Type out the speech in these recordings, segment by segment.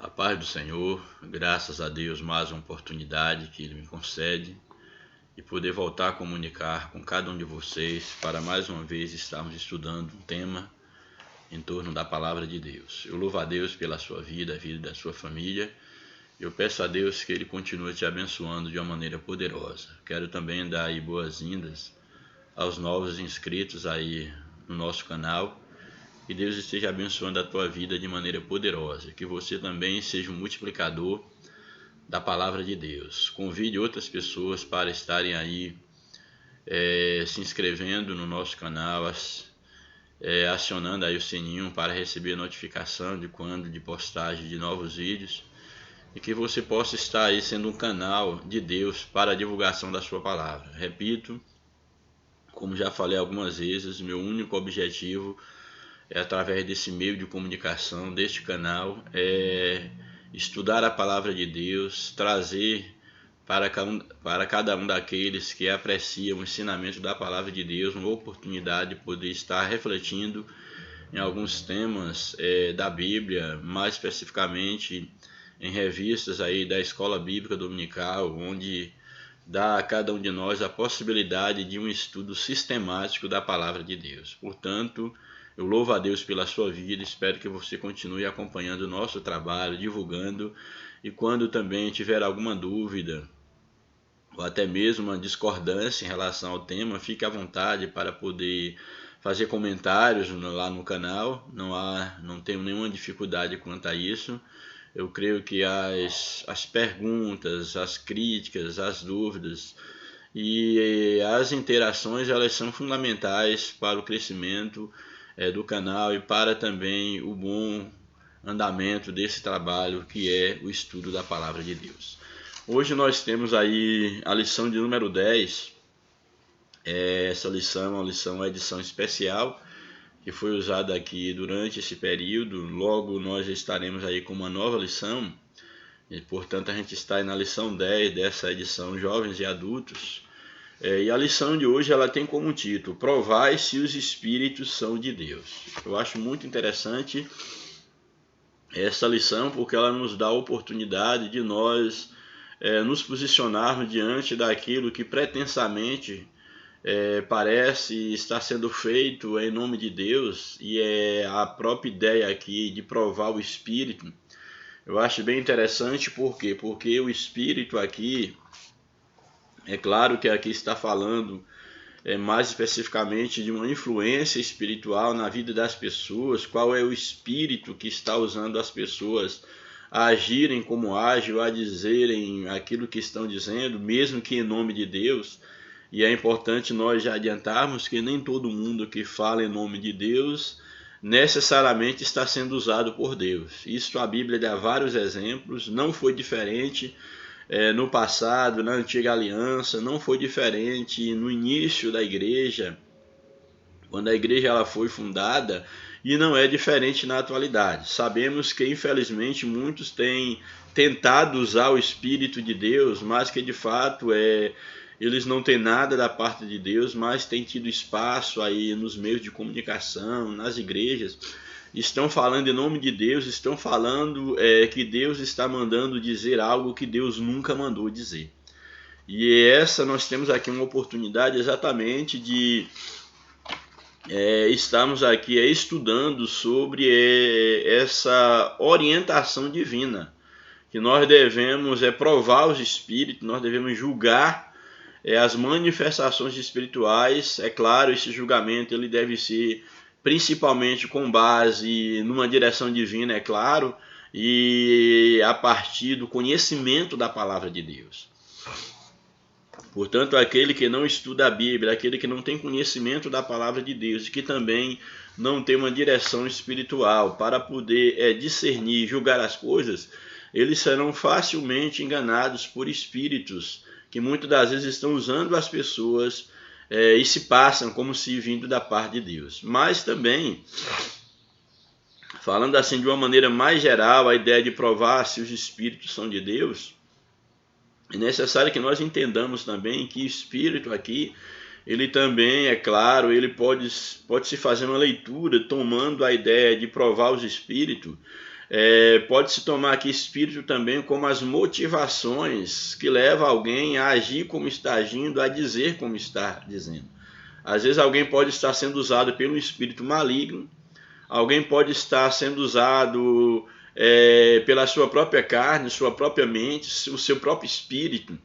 A paz do Senhor, graças a Deus, mais uma oportunidade que Ele me concede e poder voltar a comunicar com cada um de vocês para mais uma vez estarmos estudando um tema em torno da Palavra de Deus. Eu louvo a Deus pela sua vida, a vida da sua família. Eu peço a Deus que Ele continue te abençoando de uma maneira poderosa. Quero também dar aí boas-vindas aos novos inscritos aí no nosso canal. Que Deus esteja abençoando a tua vida de maneira poderosa. Que você também seja um multiplicador da palavra de Deus. Convide outras pessoas para estarem aí se inscrevendo no nosso canal, acionando aí o sininho para receber notificação de postagem de novos vídeos. E que você possa estar aí sendo um canal de Deus para a divulgação da sua palavra. Repito, como já falei algumas vezes, meu único objetivo através desse meio de comunicação, deste canal, estudar a palavra de Deus, trazer para cada um daqueles que apreciam o ensinamento da palavra de Deus uma oportunidade de poder estar refletindo em alguns temas da Bíblia, mais especificamente em revistas aí da Escola Bíblica Dominical, onde dá a cada um de nós a possibilidade de um estudo sistemático da palavra de Deus. Portanto, eu louvo a Deus pela sua vida, espero que você continue acompanhando o nosso trabalho, divulgando, e quando também tiver alguma dúvida ou até mesmo uma discordância em relação ao tema, fique à vontade para poder fazer comentários lá no canal. Não tenho nenhuma dificuldade quanto a isso. Eu creio que as perguntas, as críticas, as dúvidas e as interações, elas são fundamentais para o crescimento do canal e para também o bom andamento desse trabalho que é o estudo da palavra de Deus. Hoje nós temos aí a lição de número 10. Essa lição é uma lição, edição especial, que foi usada aqui durante esse período. Logo nós estaremos aí com uma nova lição, e portanto a gente está aí na lição 10 dessa edição Jovens e Adultos. E a lição de hoje ela tem como título: Provai se os Espíritos são de Deus. Eu acho muito interessante essa lição porque ela nos dá a oportunidade de nós nos posicionarmos diante daquilo que pretensamente parece estar sendo feito em nome de Deus, e a própria ideia aqui de provar o Espírito. Eu acho bem interessante, por quê? Porque o Espírito aqui, é claro que aqui está falando mais especificamente de uma influência espiritual na vida das pessoas. Qual é o espírito que está usando as pessoas a agirem como agem, ou a dizerem aquilo que estão dizendo, mesmo que em nome de Deus. E é importante nós já adiantarmos que nem todo mundo que fala em nome de Deus necessariamente está sendo usado por Deus. Isso a Bíblia dá vários exemplos, não foi diferente no passado, na antiga aliança, não foi diferente no início da igreja, quando a igreja ela foi fundada, e não é diferente na atualidade. Sabemos que infelizmente muitos têm tentado usar o Espírito de Deus, mas que de fato eles não têm nada da parte de Deus, mas têm tido espaço aí nos meios de comunicação, nas igrejas. Estão falando em nome de Deus, estão falando que Deus está mandando dizer algo que Deus nunca mandou dizer. E nós temos aqui uma oportunidade exatamente de estarmos aqui estudando sobre essa orientação divina, que nós devemos provar os espíritos, nós devemos julgar as manifestações espirituais. É claro, esse julgamento ele deve ser principalmente com base numa direção divina, é claro, e a partir do conhecimento da palavra de Deus. Portanto, aquele que não estuda a Bíblia, aquele que não tem conhecimento da palavra de Deus, que também não tem uma direção espiritual para poder discernir e julgar as coisas, eles serão facilmente enganados por espíritos que muitas das vezes estão usando as pessoas e se passam como se vindo da parte de Deus. Mas também, falando assim de uma maneira mais geral, a ideia de provar se os espíritos são de Deus, é necessário que nós entendamos também que espírito aqui, ele também, é claro, ele pode se fazer uma leitura tomando a ideia de provar os espíritos Pode-se tomar aqui espírito também como as motivações que levam alguém a agir como está agindo, a dizer como está dizendo. Às vezes alguém pode estar sendo usado pelo espírito maligno, alguém pode estar sendo usado pela sua própria carne, sua própria mente, o seu próprio espírito.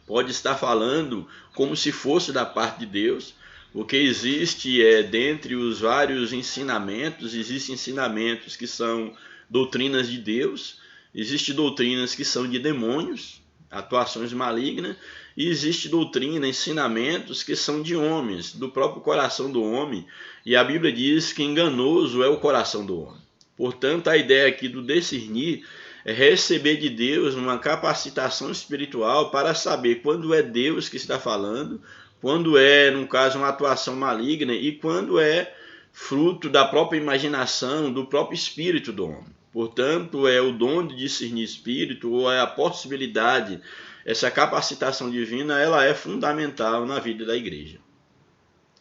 Pode estar falando como se fosse da parte de Deus, porque existe, dentre os vários ensinamentos, existem ensinamentos que são doutrinas de Deus, existem doutrinas que são de demônios, atuações malignas, e existe doutrina, ensinamentos que são de homens, do próprio coração do homem, e a Bíblia diz que enganoso é o coração do homem. Portanto, a ideia aqui do discernir é receber de Deus uma capacitação espiritual para saber quando é Deus que está falando, quando é, no caso, uma atuação maligna e quando é fruto da própria imaginação, do próprio espírito do homem. Portanto, é o dom de discernir espírito, ou é a possibilidade, essa capacitação divina, ela é fundamental na vida da igreja.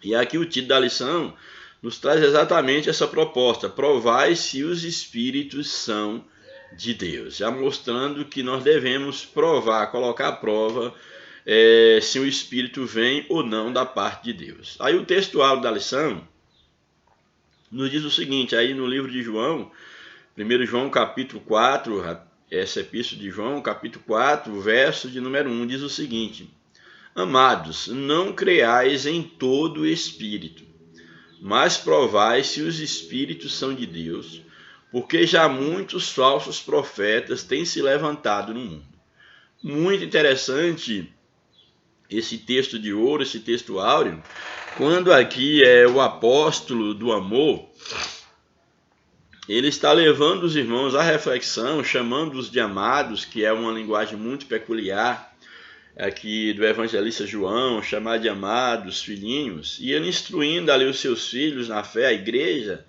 E aqui o título da lição nos traz exatamente essa proposta: provai se os espíritos são de Deus, já mostrando que nós devemos provar, colocar à prova se o Espírito vem ou não da parte de Deus. Aí o textual da lição nos diz o seguinte, aí no livro de João, 1 João capítulo 4, essa epístola de João, capítulo 4, verso de número 1, diz o seguinte: amados, não creais em todo o Espírito, mas provai se os Espíritos são de Deus, porque já muitos falsos profetas têm se levantado no mundo. Muito interessante esse texto de ouro, esse texto áureo, quando aqui é o apóstolo do amor, ele está levando os irmãos à reflexão, chamando-os de amados, que é uma linguagem muito peculiar aqui do evangelista João, chamar de amados, filhinhos, e ele instruindo ali os seus filhos na fé, a igreja.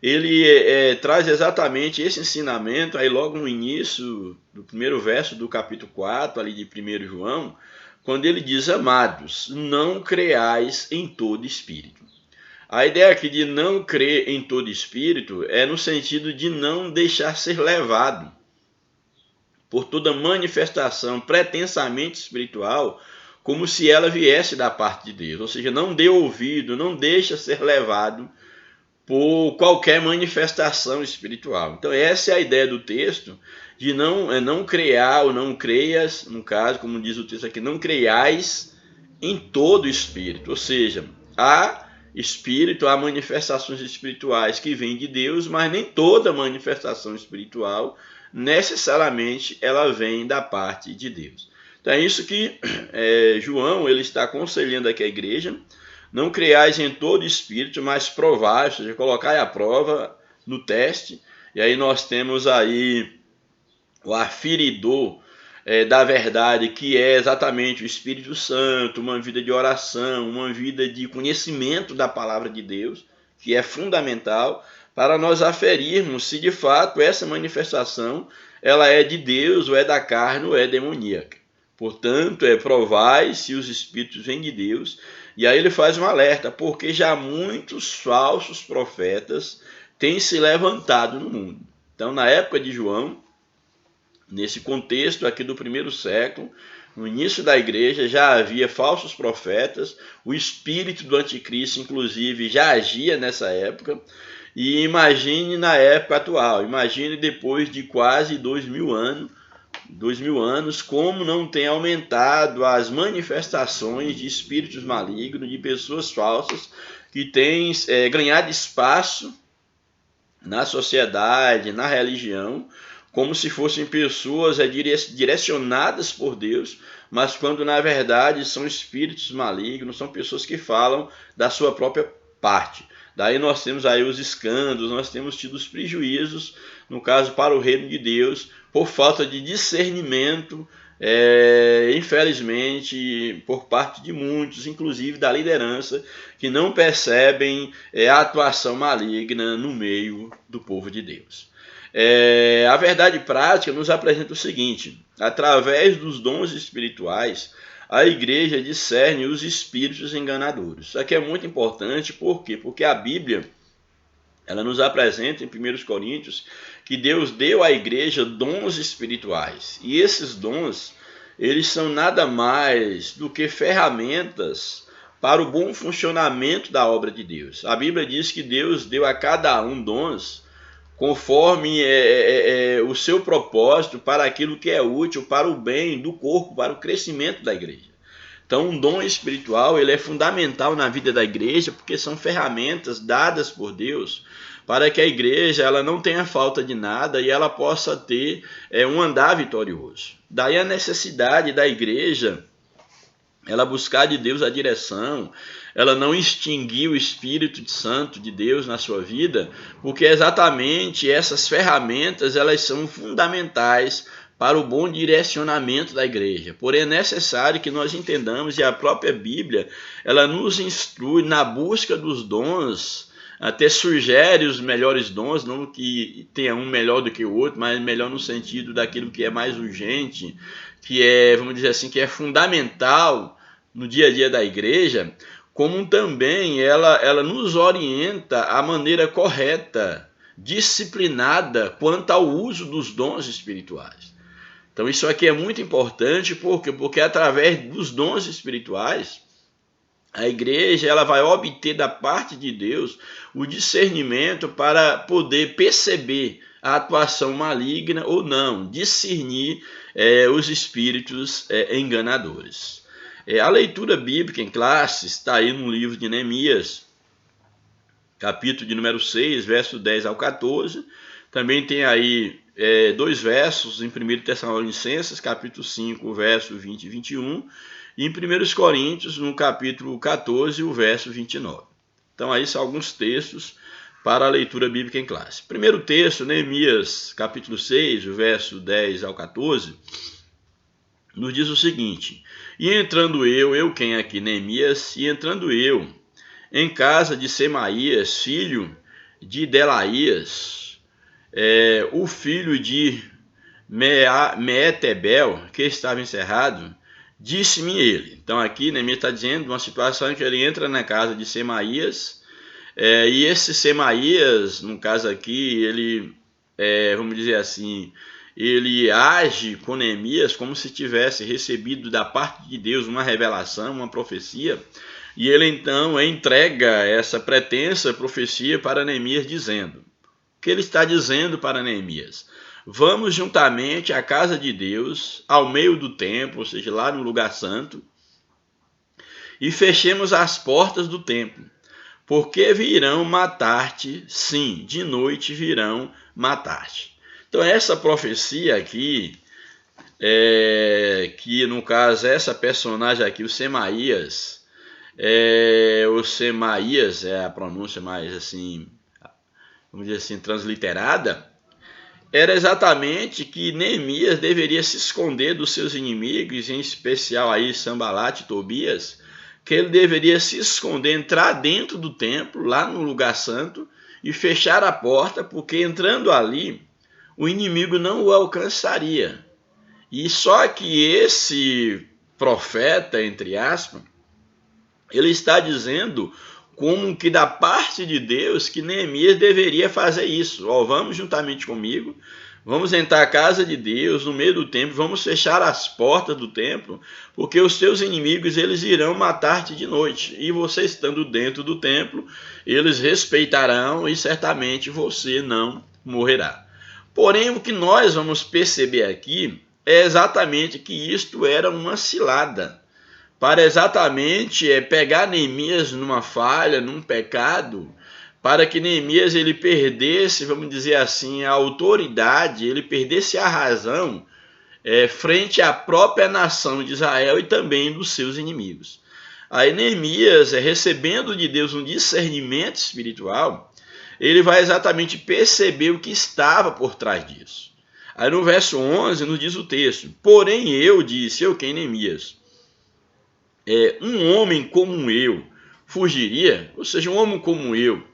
Ele traz exatamente esse ensinamento aí logo no início do primeiro verso do capítulo 4, ali de 1 João, quando ele diz: amados, não creais em todo espírito. A ideia aqui de não crer em todo espírito é no sentido de não deixar ser levado por toda manifestação pretensamente espiritual, como se ela viesse da parte de Deus. Ou seja, não dê ouvido, não deixa ser levado por qualquer manifestação espiritual. Então essa é a ideia do texto, de não criar ou não creias, no caso, como diz o texto aqui, não creiais em todo espírito. Ou seja, há espírito, há manifestações espirituais que vêm de Deus, mas nem toda manifestação espiritual necessariamente ela vem da parte de Deus. Então é isso que João ele está aconselhando aqui a igreja: não creais em todo espírito, mas provai, ou seja, colocai a prova no teste. E aí nós temos aí o aferidor da verdade, que é exatamente o Espírito Santo, uma vida de oração, uma vida de conhecimento da palavra de Deus, que é fundamental para nós aferirmos se de fato essa manifestação ela é de Deus, ou é da carne, ou é demoníaca. Portanto, provai se os espíritos vêm de Deus. E aí ele faz um alerta: porque já muitos falsos profetas têm se levantado no mundo. Então, na época de João, nesse contexto aqui do primeiro século, no início da igreja, já havia falsos profetas, o espírito do anticristo, inclusive, já agia nessa época. E imagine na época atual, imagine depois de quase 2000 anos, como não tem aumentado as manifestações de espíritos malignos, de pessoas falsas que têm ganhado espaço na sociedade, na religião, como se fossem pessoas direcionadas por Deus, mas quando na verdade são espíritos malignos, são pessoas que falam da sua própria parte. Daí nós temos aí os escândalos, nós temos tido os prejuízos, no caso para o reino de Deus, por falta de discernimento, infelizmente, por parte de muitos, inclusive da liderança, que não percebem a atuação maligna no meio do povo de Deus. A verdade prática nos apresenta o seguinte: através dos dons espirituais, a igreja discerne os espíritos enganadores. Isso aqui é muito importante, por quê? Porque a Bíblia ela nos apresenta em 1 Coríntios que Deus deu à igreja dons espirituais. E esses dons, eles são nada mais do que ferramentas para o bom funcionamento da obra de Deus. A Bíblia diz que Deus deu a cada um dons conforme o seu propósito para aquilo que é útil para o bem do corpo, para o crescimento da igreja. Então, um dom espiritual ele é fundamental na vida da igreja porque são ferramentas dadas por Deus para que a igreja ela não tenha falta de nada e ela possa ter um andar vitorioso. Daí a necessidade da igreja ela buscar de Deus a direção, ela não extinguir o Espírito Santo de Deus na sua vida, porque exatamente essas ferramentas elas são fundamentais para o bom direcionamento da igreja. Porém, é necessário que nós entendamos, e a própria Bíblia ela nos instrui na busca dos dons, até sugere os melhores dons, não que tenha um melhor do que o outro, mas melhor no sentido daquilo que é mais urgente, que é, vamos dizer assim, que é fundamental no dia a dia da igreja, como também ela nos orienta a maneira correta, disciplinada quanto ao uso dos dons espirituais. Então isso aqui é muito importante, porque através dos dons espirituais, a igreja ela vai obter da parte de Deus o discernimento para poder perceber a atuação maligna ou não, discernir os espíritos enganadores. A leitura bíblica em classe está aí no livro de Neemias, capítulo de número 6, verso 10 ao 14. Também tem aí dois versos em 1 Tessalonicenses, capítulo 5, verso 20 e 21. E em 1 Coríntios, no capítulo 14, o verso 29. Então aí são alguns textos para a leitura bíblica em classe. Primeiro texto, Neemias, capítulo 6, o verso 10 ao 14, nos diz o seguinte: E entrando eu quem aqui, Neemias, e entrando eu em casa de Semaías, filho de Delaías, o filho de Meetebel, que estava encerrado, disse-me ele. Então aqui Neemias está dizendo uma situação em que ele entra na casa de Semaías, e esse Semaías, no caso aqui, ele, vamos dizer assim, ele age com Neemias como se tivesse recebido da parte de Deus uma revelação, uma profecia, e ele então entrega essa pretensa profecia para Neemias dizendo, o que ele está dizendo para Neemias? Vamos juntamente à casa de Deus, ao meio do templo, ou seja, lá no lugar santo, e fechemos as portas do templo, porque virão matar-te, sim, de noite virão matar-te. Então essa profecia aqui, que no caso essa personagem aqui, o Semaías é a pronúncia mais assim, vamos dizer assim, transliterada, era exatamente que Neemias deveria se esconder dos seus inimigos, em especial aí Sanbalate e Tobias, que ele deveria se esconder, entrar dentro do templo, lá no lugar santo, e fechar a porta, porque entrando ali, o inimigo não o alcançaria. E só que esse profeta, entre aspas, ele está dizendo como que da parte de Deus que Neemias deveria fazer isso. Vamos juntamente comigo, vamos entrar à casa de Deus no meio do templo, vamos fechar as portas do templo, porque os teus inimigos eles irão matar-te de noite, e você estando dentro do templo, eles respeitarão e certamente você não morrerá. Porém, o que nós vamos perceber aqui é exatamente que isto era uma cilada, para exatamente pegar Neemias numa falha, num pecado, para que Neemias ele perdesse, vamos dizer assim, a autoridade, ele perdesse a razão frente à própria nação de Israel e também dos seus inimigos. Aí Neemias, recebendo de Deus um discernimento espiritual, ele vai exatamente perceber o que estava por trás disso. Aí no verso 11 nos diz o texto, porém eu disse, quem Neemias, um homem como eu fugiria? Ou seja, um homem como eu,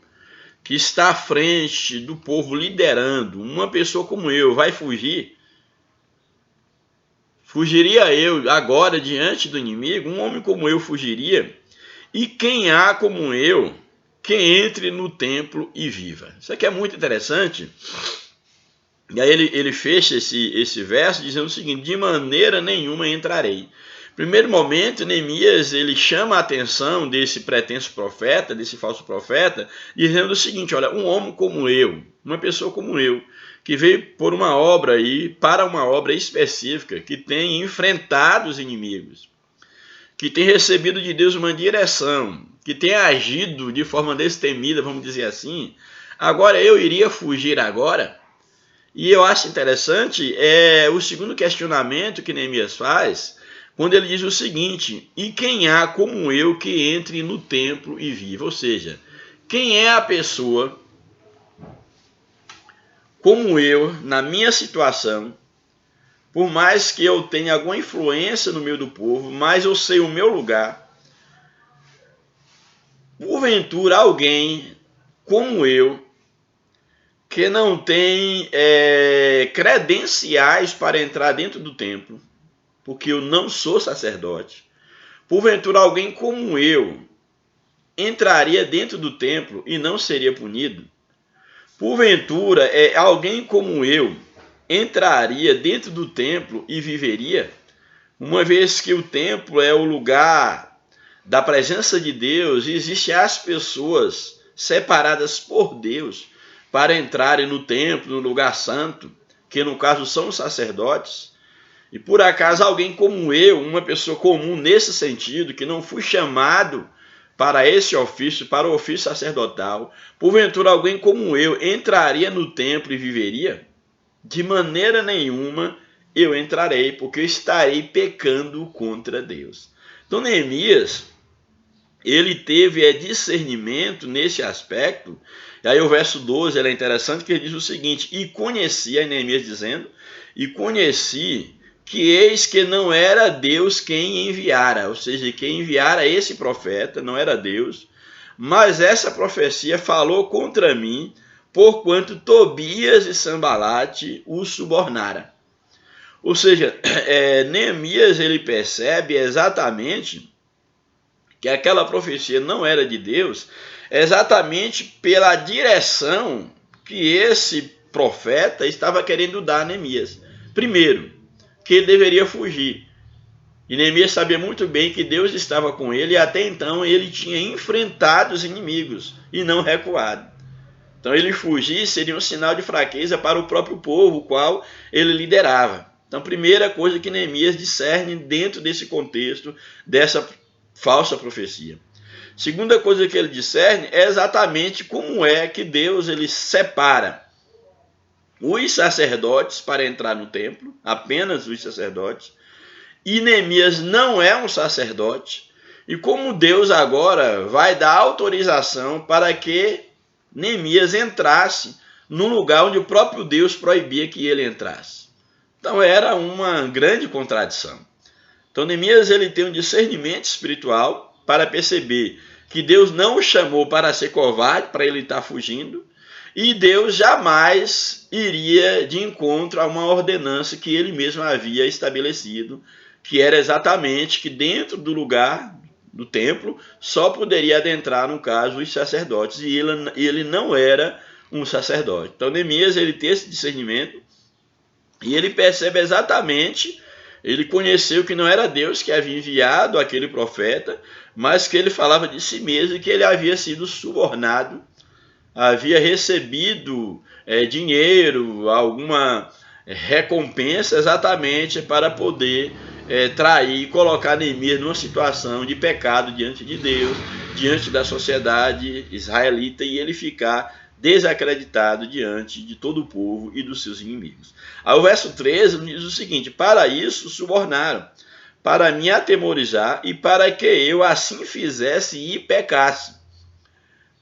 que está à frente do povo liderando, uma pessoa como eu vai fugir? Fugiria eu agora diante do inimigo? Um homem como eu fugiria? E quem há como eu que entre no templo e viva. Isso aqui é muito interessante. E aí ele fecha esse verso dizendo o seguinte: de maneira nenhuma entrarei. Primeiro momento, Neemias ele chama a atenção desse pretenso profeta, desse falso profeta, dizendo o seguinte: olha, um homem como eu, uma pessoa como eu, que veio por uma obra aí, para uma obra específica, que tem enfrentado os inimigos, que tem recebido de Deus uma direção, que tem agido de forma destemida, vamos dizer assim, agora eu iria fugir agora? E eu acho interessante o segundo questionamento que Neemias faz, quando ele diz o seguinte: e quem há como eu que entre no templo e viva? Ou seja, quem é a pessoa como eu, na minha situação, por mais que eu tenha alguma influência no meio do povo, mas eu sei o meu lugar, porventura alguém como eu, que não tem credenciais para entrar dentro do templo, porque eu não sou sacerdote, porventura alguém como eu entraria dentro do templo e não seria punido? Porventura alguém como eu entraria dentro do templo e viveria? Uma vez que o templo é o lugar da presença de Deus, existem as pessoas separadas por Deus para entrarem no templo, no lugar santo, que no caso são os sacerdotes. E por acaso alguém como eu, uma pessoa comum nesse sentido, que não fui chamado para esse ofício, para o ofício sacerdotal, porventura alguém como eu entraria no templo e viveria? De maneira nenhuma eu entrarei, porque eu estarei pecando contra Deus. Então Neemias, ele teve discernimento nesse aspecto. E aí o verso 12 é interessante, que ele diz o seguinte: e conheci, aí Neemias dizendo, e conheci que eis que não era Deus quem enviara, ou seja, quem enviara esse profeta não era Deus, mas essa profecia falou contra mim, porquanto Tobias e Sanbalate o subornara. Ou seja, Neemias ele percebe exatamente que aquela profecia não era de Deus, exatamente pela direção que esse profeta estava querendo dar a Neemias. Primeiro, que ele deveria fugir. E Neemias sabia muito bem que Deus estava com ele, e até então ele tinha enfrentado os inimigos e não recuado. Então ele fugir seria um sinal de fraqueza para o próprio povo, o qual ele liderava. Então, primeira coisa que Neemias discerne dentro desse contexto, dessa falsa profecia. Segunda coisa que ele discerne é exatamente como é que Deus ele separa os sacerdotes para entrar no templo, apenas os sacerdotes, e Neemias não é um sacerdote, e como Deus agora vai dar autorização para que Neemias entrasse num lugar onde o próprio Deus proibia que ele entrasse. Então era uma grande contradição. Então Neemias ele tem um discernimento espiritual para perceber que Deus não o chamou para ser covarde, para ele estar fugindo, e Deus jamais iria de encontro a uma ordenança que ele mesmo havia estabelecido, que era exatamente que dentro do lugar do templo só poderia adentrar, no caso, os sacerdotes, e ele não era um sacerdote. Então Neemias ele tem esse discernimento e ele percebe exatamente, ele conheceu que não era Deus que havia enviado aquele profeta, mas que ele falava de si mesmo e que ele havia sido subornado, havia recebido dinheiro, alguma recompensa exatamente para poder trair e colocar Neemias numa situação de pecado diante de Deus, diante da sociedade israelita, e ele ficar desacreditado diante de todo o povo e dos seus inimigos. Aí o verso 13 diz o seguinte: para isso subornaram, para me atemorizar e para que eu assim fizesse e pecasse,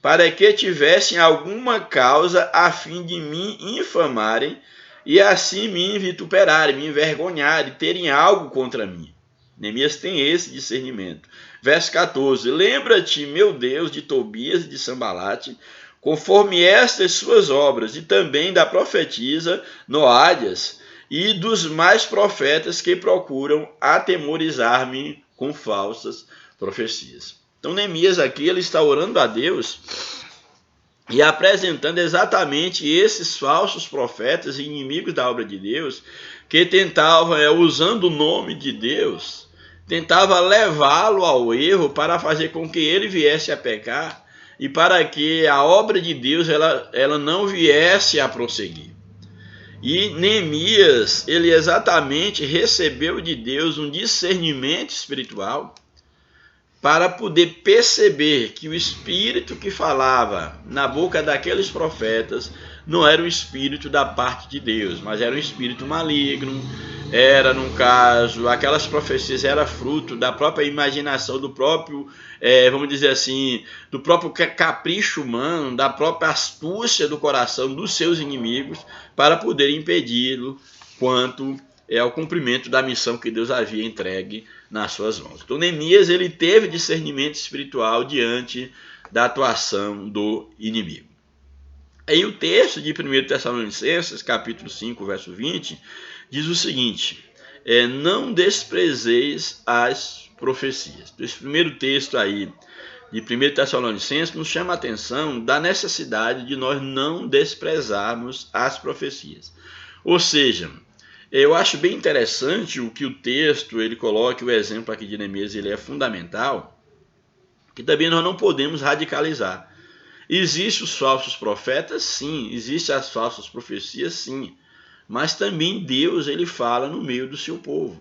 para que tivessem alguma causa a fim de me infamarem e assim me vituperarem, me envergonharem, terem algo contra mim. Neemias tem esse discernimento. Verso 14: lembra-te, meu Deus, de Tobias e de Sanbalate, conforme estas suas obras, e também da profetisa Noádias e dos mais profetas que procuram atemorizar-me com falsas profecias. Então Neemias aqui ele está orando a Deus e apresentando exatamente esses falsos profetas e inimigos da obra de Deus que tentavam, usando o nome de Deus, tentava levá-lo ao erro para fazer com que ele viesse a pecar e para que a obra de Deus ela não viesse a prosseguir. E Neemias, ele exatamente recebeu de Deus um discernimento espiritual para poder perceber que o espírito que falava na boca daqueles profetas não era um espírito da parte de Deus, mas era um espírito maligno. Era, no caso, aquelas profecias eram fruto da própria imaginação, do próprio, vamos dizer assim, do próprio capricho humano, da própria astúcia do coração dos seus inimigos para poder impedi-lo quanto ao cumprimento da missão que Deus havia entregue nas suas mãos. Então Neemias ele teve discernimento espiritual diante da atuação do inimigo. Aí o texto de 1 Tessalonicenses, capítulo 5, verso 20, diz o seguinte: não desprezeis as profecias. Então, esse primeiro texto aí de 1 Tessalonicenses nos chama a atenção da necessidade de nós não desprezarmos as profecias. Ou seja, eu acho bem interessante o que o texto ele coloca, o exemplo aqui de Neemias ele é fundamental, que também nós não podemos radicalizar. Existem os falsos profetas? Sim. Existem as falsas profecias? Sim. Mas também Deus ele fala no meio do seu povo.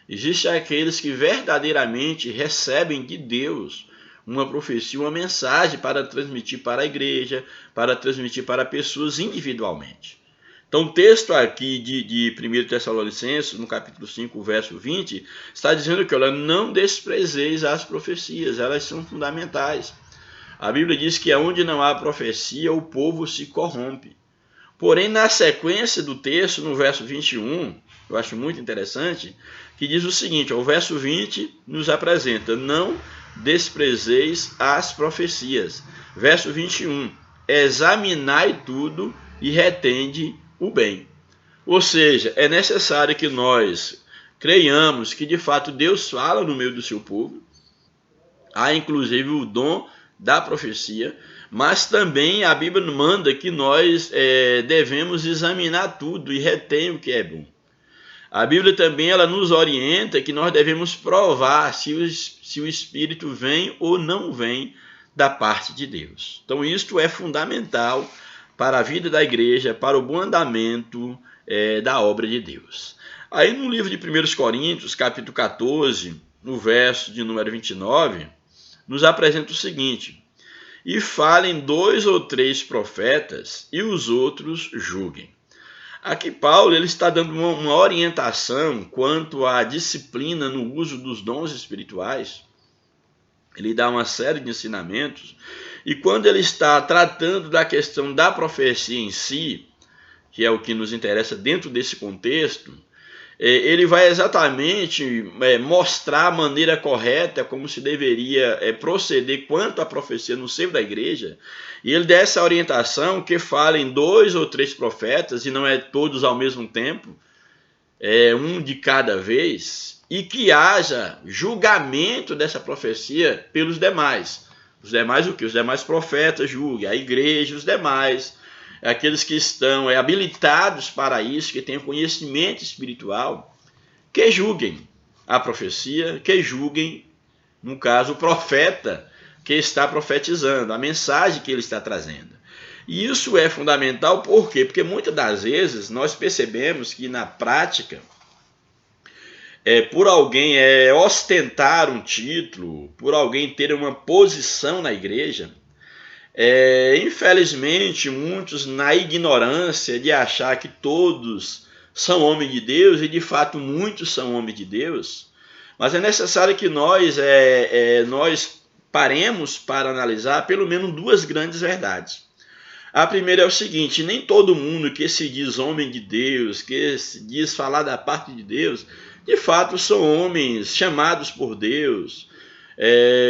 Existem aqueles que verdadeiramente recebem de Deus uma profecia, uma mensagem para transmitir para a igreja, para transmitir para pessoas individualmente. Então o texto aqui de 1 Tessalonicenses, no capítulo 5, verso 20, está dizendo que, olha, não desprezeis as profecias, elas são fundamentais. A Bíblia diz que onde não há profecia, o povo se corrompe. Porém, na sequência do texto, no verso 21, eu acho muito interessante, que diz o seguinte, o verso 20 nos apresenta, não desprezeis as profecias. Verso 21, examinai tudo e retende o bem. Ou seja, é necessário que nós creiamos que de fato Deus fala no meio do seu povo. Há inclusive o dom da profecia, mas também a Bíblia manda que nós devemos examinar tudo e reter o que é bom. A Bíblia também ela nos orienta que nós devemos provar se o Espírito vem ou não vem da parte de Deus. Então isto é fundamental para a vida da igreja, para o bom andamento da obra de Deus. Aí no livro de 1 Coríntios, capítulo 14, no verso de número 29, nos apresenta o seguinte: e falem 2 ou 3 profetas e os outros julguem. Aqui Paulo ele está dando uma orientação quanto à disciplina no uso dos dons espirituais. Ele dá uma série de ensinamentos. E quando ele está tratando da questão da profecia em si, que é o que nos interessa dentro desse contexto, ele vai exatamente mostrar a maneira correta como se deveria proceder quanto à profecia no seio da igreja. E ele dá essa orientação que falem 2 ou 3 profetas, e não é todos ao mesmo tempo, um de cada vez, e que haja julgamento dessa profecia pelos demais. Os demais o quê? Os demais profetas julguem, a igreja, os demais, aqueles que estão habilitados para isso, que têm conhecimento espiritual, que julguem a profecia, que julguem, no caso, o profeta que está profetizando, a mensagem que ele está trazendo. E isso é fundamental, por quê? Porque muitas das vezes nós percebemos que na prática, por alguém ostentar um título, por alguém ter uma posição na igreja, infelizmente muitos na ignorância de achar que todos são homens de Deus, e de fato muitos são homens de Deus, mas é necessário que nós paremos para analisar pelo menos 2 grandes verdades. A primeira é o seguinte: nem todo mundo que se diz homem de Deus, que se diz falar da parte de Deus, de fato são homens chamados por Deus,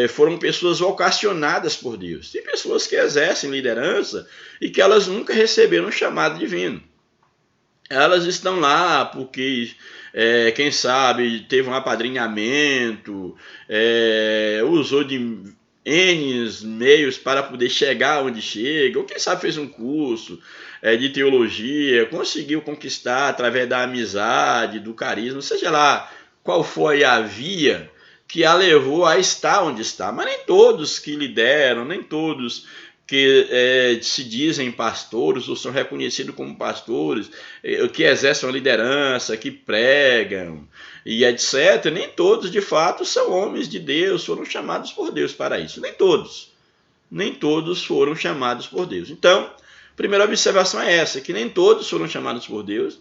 foram pessoas vocacionadas por Deus. Tem pessoas que exercem liderança e que elas nunca receberam um chamado divino. Elas estão lá porque, quem sabe, teve um apadrinhamento, usou de N meios para poder chegar onde chega, ou quem sabe fez um curso de teologia, conseguiu conquistar através da amizade, do carisma, seja lá qual foi a via que a levou a estar onde está. Mas nem todos que lideram, nem todos que se dizem pastores ou são reconhecidos como pastores, que exercem a liderança, que pregam e etc., nem todos de fato são homens de Deus, foram chamados por Deus para isso. Nem todos foram chamados por Deus. Então, a primeira observação é essa, que nem todos foram chamados por Deus,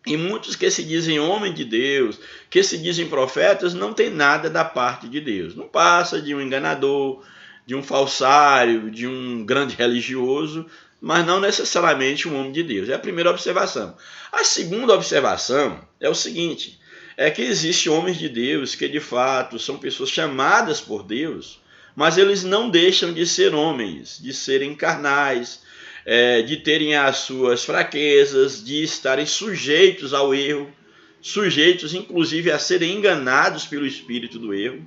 e muitos que se dizem homem de Deus, que se dizem profetas, não tem nada da parte de Deus. Não passa de um enganador, de um falsário, de um grande religioso, mas não necessariamente um homem de Deus. É a primeira observação. A segunda observação é o seguinte, é que existem homens de Deus que de fato são pessoas chamadas por Deus, mas eles não deixam de ser homens, de serem carnais, de terem as suas fraquezas, de estarem sujeitos ao erro, sujeitos inclusive a serem enganados pelo espírito do erro.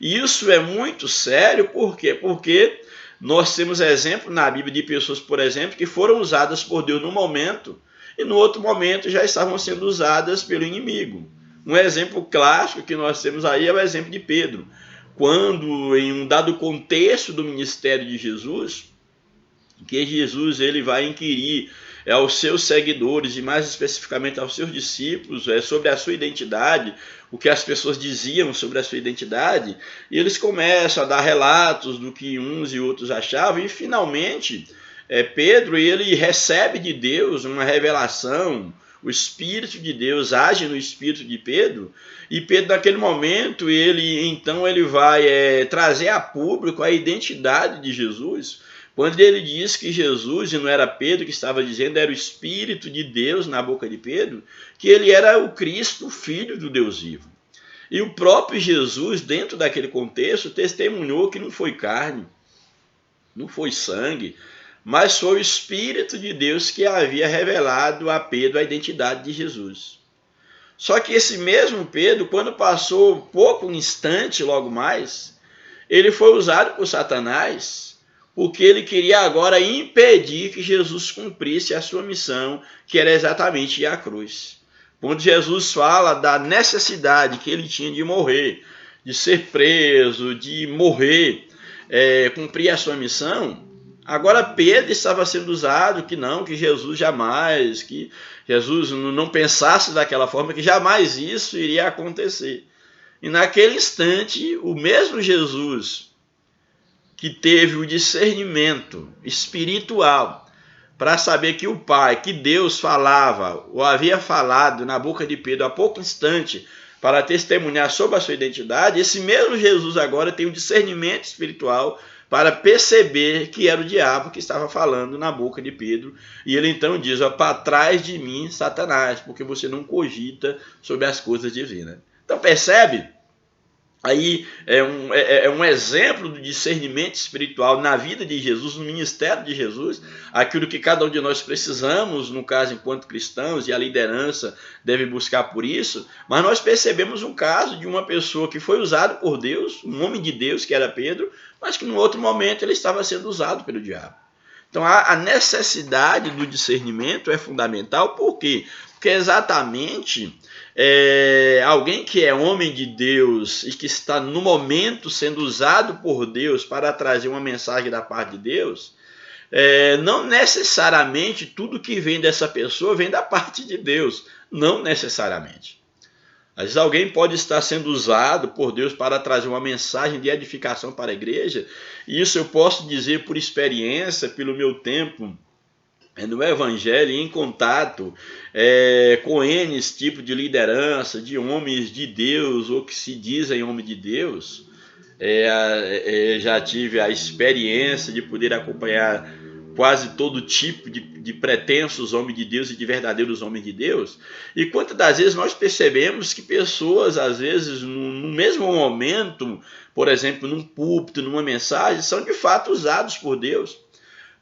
E isso é muito sério, por quê? Porque nós temos exemplo na Bíblia de pessoas, por exemplo, que foram usadas por Deus num momento e no outro momento já estavam sendo usadas pelo inimigo. Um exemplo clássico que nós temos aí é o exemplo de Pedro. Quando, em um dado contexto do ministério de Jesus, que Jesus ele vai inquirir aos seus seguidores e mais especificamente aos seus discípulos sobre a sua identidade, o que as pessoas diziam sobre a sua identidade, e eles começam a dar relatos do que uns e outros achavam, e finalmente Pedro ele recebe de Deus uma revelação, o Espírito de Deus age no Espírito de Pedro, e Pedro naquele momento ele vai trazer a público a identidade de Jesus, quando ele diz que Jesus, e não era Pedro que estava dizendo, era o Espírito de Deus na boca de Pedro, que ele era o Cristo, o Filho do Deus vivo. E o próprio Jesus, dentro daquele contexto, testemunhou que não foi carne, não foi sangue, mas foi o Espírito de Deus que havia revelado a Pedro a identidade de Jesus. Só que esse mesmo Pedro, quando passou pouco instante, logo mais, ele foi usado por Satanás, porque ele queria agora impedir que Jesus cumprisse a sua missão, que era exatamente ir à cruz. Quando Jesus fala da necessidade que ele tinha de morrer, de ser preso, de morrer, cumprir a sua missão, agora Pedro estava sendo usado que Jesus jamais, que Jesus não pensasse daquela forma, que jamais isso iria acontecer. E naquele instante, o mesmo Jesus que teve o discernimento espiritual para saber que o Pai, que Deus falava, ou havia falado na boca de Pedro há pouco instante para testemunhar sobre a sua identidade, esse mesmo Jesus agora tem o discernimento espiritual para perceber que era o diabo que estava falando na boca de Pedro. E ele então diz, para trás de mim, Satanás, porque você não cogita sobre as coisas divinas. Então percebe? Aí é um exemplo do discernimento espiritual na vida de Jesus, no ministério de Jesus, aquilo que cada um de nós precisamos, no caso, enquanto cristãos, e a liderança deve buscar por isso, mas nós percebemos um caso de uma pessoa que foi usada por Deus, um homem de Deus, que era Pedro, mas que no outro momento ele estava sendo usado pelo diabo. Então a necessidade do discernimento é fundamental, por quê? Porque exatamente alguém que é homem de Deus e que está no momento sendo usado por Deus para trazer uma mensagem da parte de Deus, não necessariamente tudo que vem dessa pessoa vem da parte de Deus, não necessariamente. Às vezes alguém pode estar sendo usado por Deus para trazer uma mensagem de edificação para a igreja, e isso eu posso dizer por experiência, pelo meu tempo no Evangelho, em contato com N tipo de liderança, de homens de Deus, ou que se dizem homem de Deus. Já tive a experiência de poder acompanhar quase todo tipo de pretensos homens de Deus e de verdadeiros homens de Deus. E quantas das vezes nós percebemos que pessoas, às vezes, no mesmo momento, por exemplo, num púlpito, numa mensagem, são de fato usados por Deus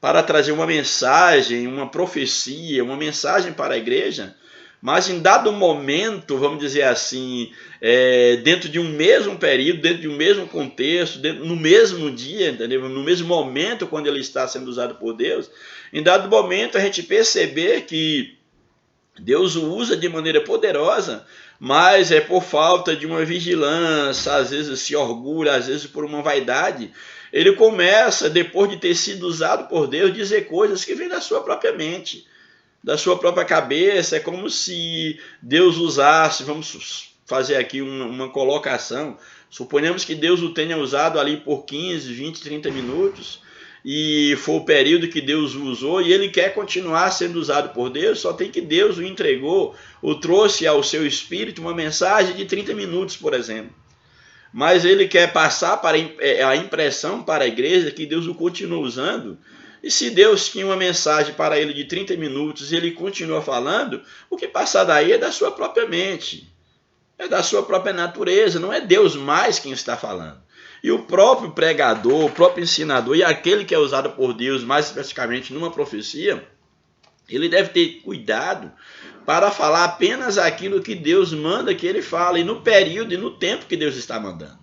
para trazer uma mensagem, uma profecia, uma mensagem para a igreja, mas em dado momento, vamos dizer assim, dentro de um mesmo período, dentro de um mesmo contexto, no mesmo dia, entendeu? No mesmo momento quando ele está sendo usado por Deus, em dado momento a gente perceber que Deus o usa de maneira poderosa, mas é por falta de uma vigilância, às vezes se orgulha, às vezes por uma vaidade. Ele começa, depois de ter sido usado por Deus, dizer coisas que vêm da sua própria mente, da sua própria cabeça. É como se Deus usasse, vamos fazer aqui uma colocação, suponhamos que Deus o tenha usado ali por 15, 20, 30 minutos, e foi o período que Deus o usou, e ele quer continuar sendo usado por Deus, só tem que Deus o entregou, o trouxe ao seu espírito uma mensagem de 30 minutos, por exemplo. Mas ele quer passar para a impressão para a igreja que Deus o continua usando. E se Deus tinha uma mensagem para ele de 30 minutos e ele continua falando, o que passar daí é da sua própria mente, é da sua própria natureza, não é Deus mais quem está falando. E o próprio pregador, o próprio ensinador e aquele que é usado por Deus, mais especificamente numa profecia, ele deve ter cuidado para falar apenas aquilo que Deus manda que ele fale, e no período e no tempo que Deus está mandando.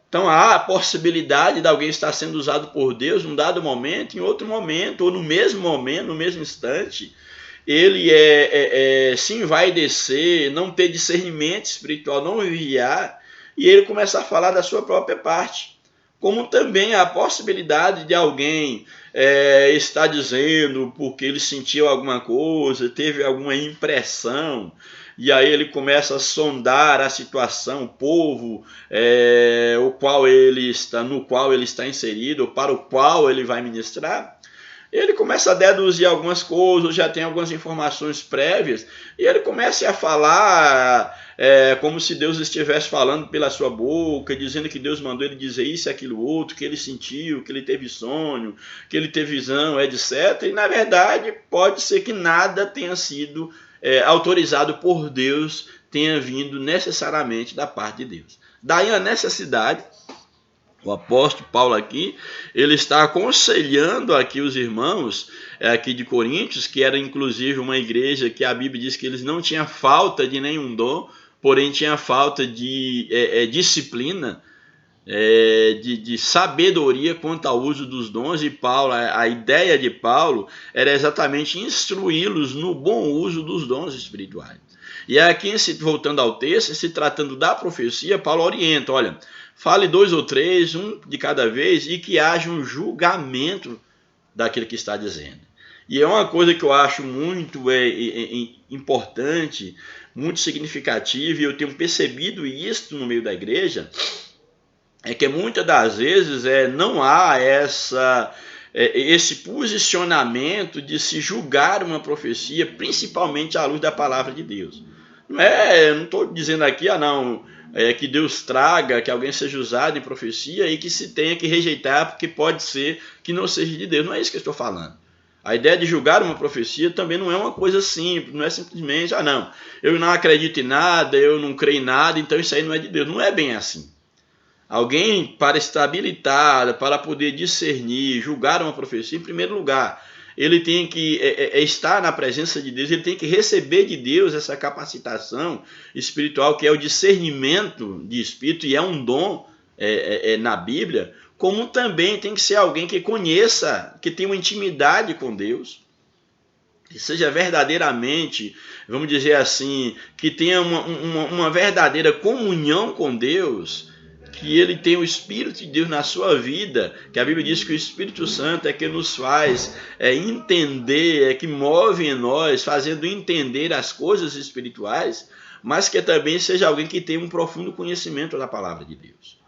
Então há a possibilidade de alguém estar sendo usado por Deus num dado momento, em outro momento, ou no mesmo momento, no mesmo instante, ele se envaidecer, não ter discernimento espiritual, não vigiar, e ele começar a falar da sua própria parte. Como também há a possibilidade de alguém estar dizendo porque ele sentiu alguma coisa, teve alguma impressão, e aí ele começa a sondar a situação, o povo no qual ele está inserido, ou para o qual ele vai ministrar. Ele começa a deduzir algumas coisas, já tem algumas informações prévias, e ele começa a falar como se Deus estivesse falando pela sua boca, dizendo que Deus mandou ele dizer isso e aquilo outro, que ele sentiu, que ele teve sonho, que ele teve visão, etc. E na verdade pode ser que nada tenha sido autorizado por Deus, tenha vindo necessariamente da parte de Deus. Daí a necessidade. O apóstolo Paulo aqui, ele está aconselhando aqui os irmãos aqui de Coríntios, que era inclusive uma igreja que a Bíblia diz que eles não tinham falta de nenhum dom, porém tinha falta de disciplina, de sabedoria quanto ao uso dos dons. E Paulo, a ideia de Paulo era exatamente instruí-los no bom uso dos dons espirituais. E aqui, voltando ao texto, se tratando da profecia, Paulo orienta, olha, fale 2 ou 3, um de cada vez, e que haja um julgamento daquilo que está dizendo. E é uma coisa que eu acho muito importante, muito significativa, e eu tenho percebido isso no meio da igreja, é que muitas das vezes não há esse posicionamento de se julgar uma profecia, principalmente à luz da palavra de Deus. Não estou dizendo aqui, que Deus traga, que alguém seja usado em profecia e que se tenha que rejeitar, porque pode ser que não seja de Deus. Não é isso que eu estou falando. A ideia de julgar uma profecia também não é uma coisa simples, não é simplesmente, eu não acredito em nada, eu não creio em nada, então isso aí não é de Deus. Não é bem assim. Alguém, para estar habilitado, para poder discernir, julgar uma profecia, em primeiro lugar, ele tem que estar na presença de Deus, ele tem que receber de Deus essa capacitação espiritual, que é o discernimento de espírito, e é um dom na Bíblia, como também tem que ser alguém que conheça, que tenha uma intimidade com Deus, que seja verdadeiramente, vamos dizer assim, que tenha uma verdadeira comunhão com Deus, que ele tem o Espírito de Deus na sua vida, que a Bíblia diz que o Espírito Santo é que nos faz entender, que move em nós, fazendo entender as coisas espirituais, mas que também seja alguém que tenha um profundo conhecimento da palavra de Deus.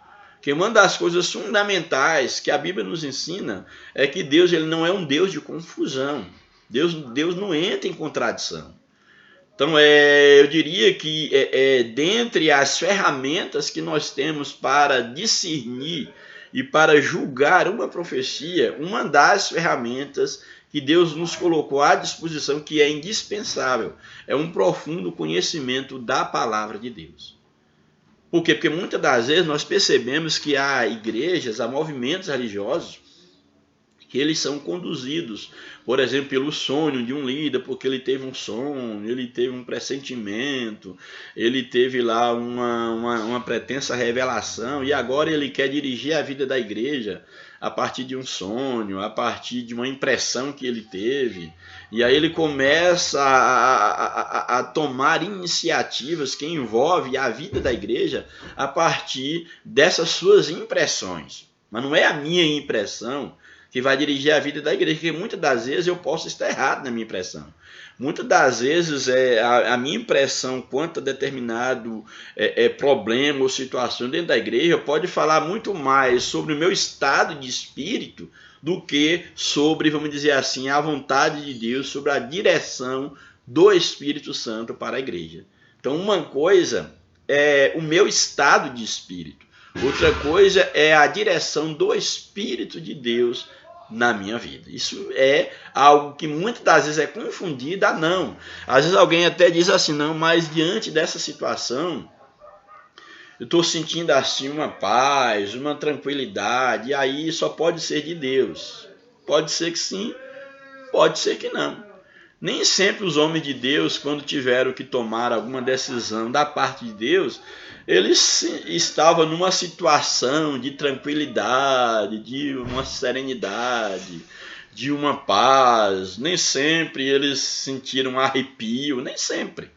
Que uma das coisas fundamentais que a Bíblia nos ensina é que Deus ele não é um Deus de confusão. Deus não entra em contradição. Então, eu diria que dentre as ferramentas que nós temos para discernir e para julgar uma profecia, uma das ferramentas que Deus nos colocou à disposição, que é indispensável, é um profundo conhecimento da palavra de Deus. Por quê? Porque muitas das vezes nós percebemos que há igrejas, há movimentos religiosos que eles são conduzidos, por exemplo, pelo sonho de um líder, porque ele teve um sonho, ele teve um pressentimento, ele teve lá uma pretensa revelação, e agora ele quer dirigir a vida da igreja a partir de um sonho, a partir de uma impressão que ele teve, e aí ele começa a tomar iniciativas que envolvem a vida da igreja a partir dessas suas impressões. Mas não é a minha impressão que vai dirigir a vida da igreja, porque muitas das vezes eu posso estar errado na minha impressão. Muitas das vezes a minha impressão quanto a determinado problema ou situação dentro da igreja pode falar muito mais sobre o meu estado de espírito do que sobre, vamos dizer assim, a vontade de Deus, sobre a direção do Espírito Santo para a igreja. Então, uma coisa é o meu estado de espírito, outra coisa é a direção do Espírito de Deus na minha vida. Isso é algo que muitas das vezes é confundido a não. Às vezes alguém até diz assim, não, mas diante dessa situação, eu estou sentindo assim uma paz, uma tranquilidade, e aí só pode ser de Deus. Pode ser que sim, pode ser que não. Nem sempre os homens de Deus, quando tiveram que tomar alguma decisão da parte de Deus, eles estavam numa situação de tranquilidade, de uma serenidade, de uma paz. Nem sempre eles sentiram arrepio, nem sempre.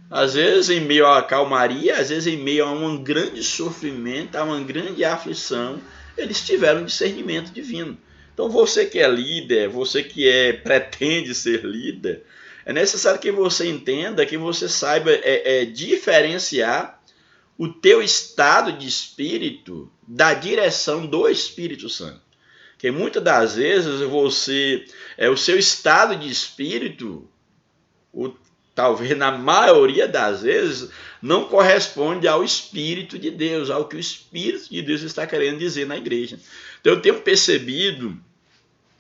Às vezes em meio à calmaria, às vezes em meio a um grande sofrimento, a uma grande aflição, eles tiveram discernimento divino. Então você que é líder, você que pretende ser líder, é necessário que você entenda, que você saiba diferenciar o teu estado de espírito da direção do Espírito Santo. Porque muitas das vezes o seu estado de espírito, talvez na maioria das vezes, não corresponde ao Espírito de Deus, ao que o Espírito de Deus está querendo dizer na igreja. Então eu tenho percebido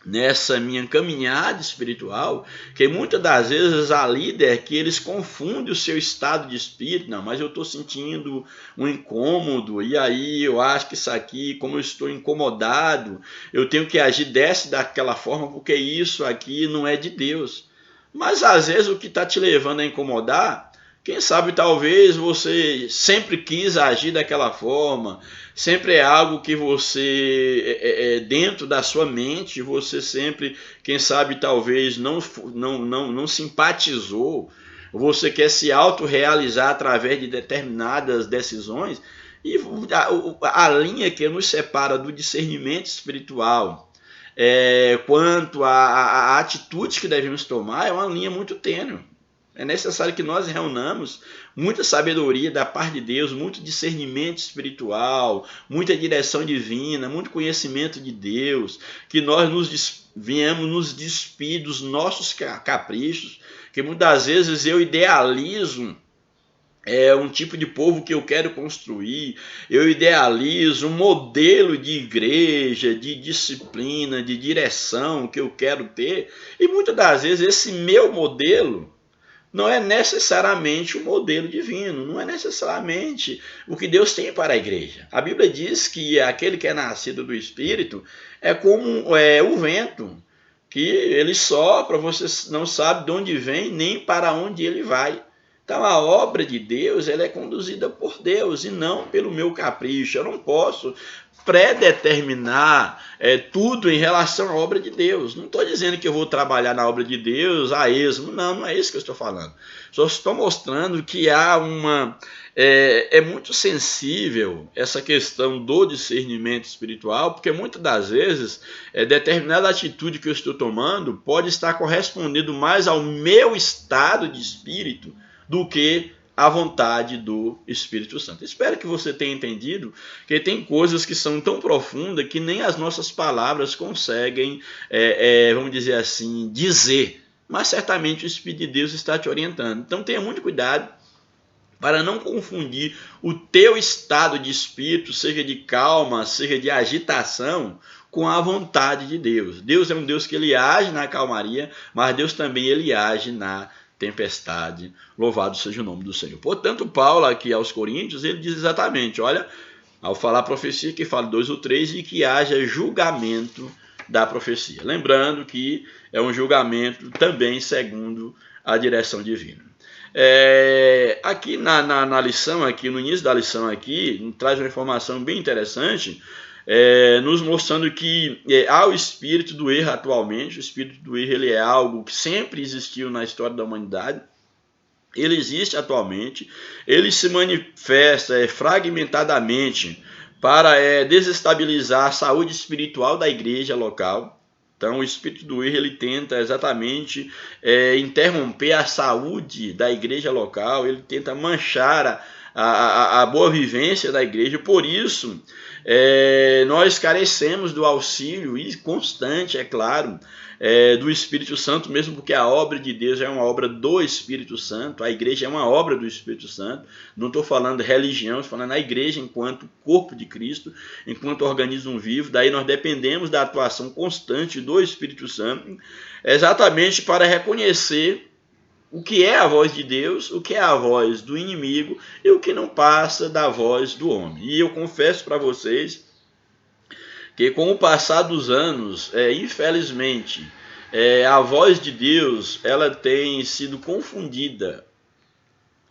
nessa minha caminhada espiritual, que muitas das vezes há líder que eles confundem o seu estado de espírito. Não, mas eu estou sentindo um incômodo, e aí eu acho que isso aqui, como eu estou incomodado, eu tenho que agir daquela forma, porque isso aqui não é de Deus. Mas às vezes o que está te levando a incomodar, quem sabe talvez você sempre quis agir daquela forma, sempre é algo que você, dentro da sua mente, você sempre, quem sabe talvez não simpatizou, você quer se autorrealizar através de determinadas decisões, e a linha que nos separa do discernimento espiritual, quanto à atitude que devemos tomar, é uma linha muito tênue. É necessário que nós reunamos muita sabedoria da parte de Deus, muito discernimento espiritual, muita direção divina, muito conhecimento de Deus, que nós venhamos nos despir dos nossos caprichos, que muitas vezes eu idealizo um tipo de povo que eu quero construir, eu idealizo um modelo de igreja, de disciplina, de direção que eu quero ter, e muitas das vezes esse meu modelo não é necessariamente o modelo divino, não é necessariamente o que Deus tem para a igreja. A Bíblia diz que aquele que é nascido do Espírito é como o vento, que ele sopra, você não sabe de onde vem nem para onde ele vai. Então a obra de Deus ela é conduzida por Deus e não pelo meu capricho. Eu não posso predeterminar tudo em relação à obra de Deus. Não estou dizendo que eu vou trabalhar na obra de Deus a esmo. Não é isso que eu estou falando. Só estou mostrando que há é muito sensível essa questão do discernimento espiritual, porque muitas das vezes determinada atitude que eu estou tomando pode estar correspondendo mais ao meu estado de espírito do que a vontade do Espírito Santo. Espero que você tenha entendido que tem coisas que são tão profundas que nem as nossas palavras conseguem, vamos dizer assim, dizer. Mas certamente o Espírito de Deus está te orientando. Então tenha muito cuidado para não confundir o teu estado de espírito, seja de calma, seja de agitação, com a vontade de Deus. Deus é um Deus que ele age na calmaria, mas Deus também ele age na tempestade. Louvado seja o nome do Senhor. Portanto, Paulo aqui aos Coríntios, ele diz exatamente, olha, ao falar profecia que fala 2 ou 3, e que haja julgamento da profecia. Lembrando que é um julgamento também segundo a direção divina. Aqui na lição, aqui no início da lição aqui, traz uma informação bem interessante, nos mostrando que há o espírito do erro atualmente. O espírito do erro ele é algo que sempre existiu na história da humanidade. Ele existe atualmente, ele se manifesta fragmentadamente para desestabilizar a saúde espiritual da igreja local. Então, o espírito do erro ele tenta exatamente interromper a saúde da igreja local, ele tenta manchar a boa vivência da igreja. Por isso, nós carecemos do auxílio constante, é claro, do Espírito Santo, mesmo porque a obra de Deus é uma obra do Espírito Santo, a igreja é uma obra do Espírito Santo. Não estou falando de religião, estou falando da igreja enquanto corpo de Cristo, enquanto organismo vivo. Daí nós dependemos da atuação constante do Espírito Santo, exatamente para reconhecer o que é a voz de Deus, o que é a voz do inimigo e o que não passa da voz do homem. E eu confesso para vocês que com o passar dos anos, infelizmente, a voz de Deus ela tem sido confundida.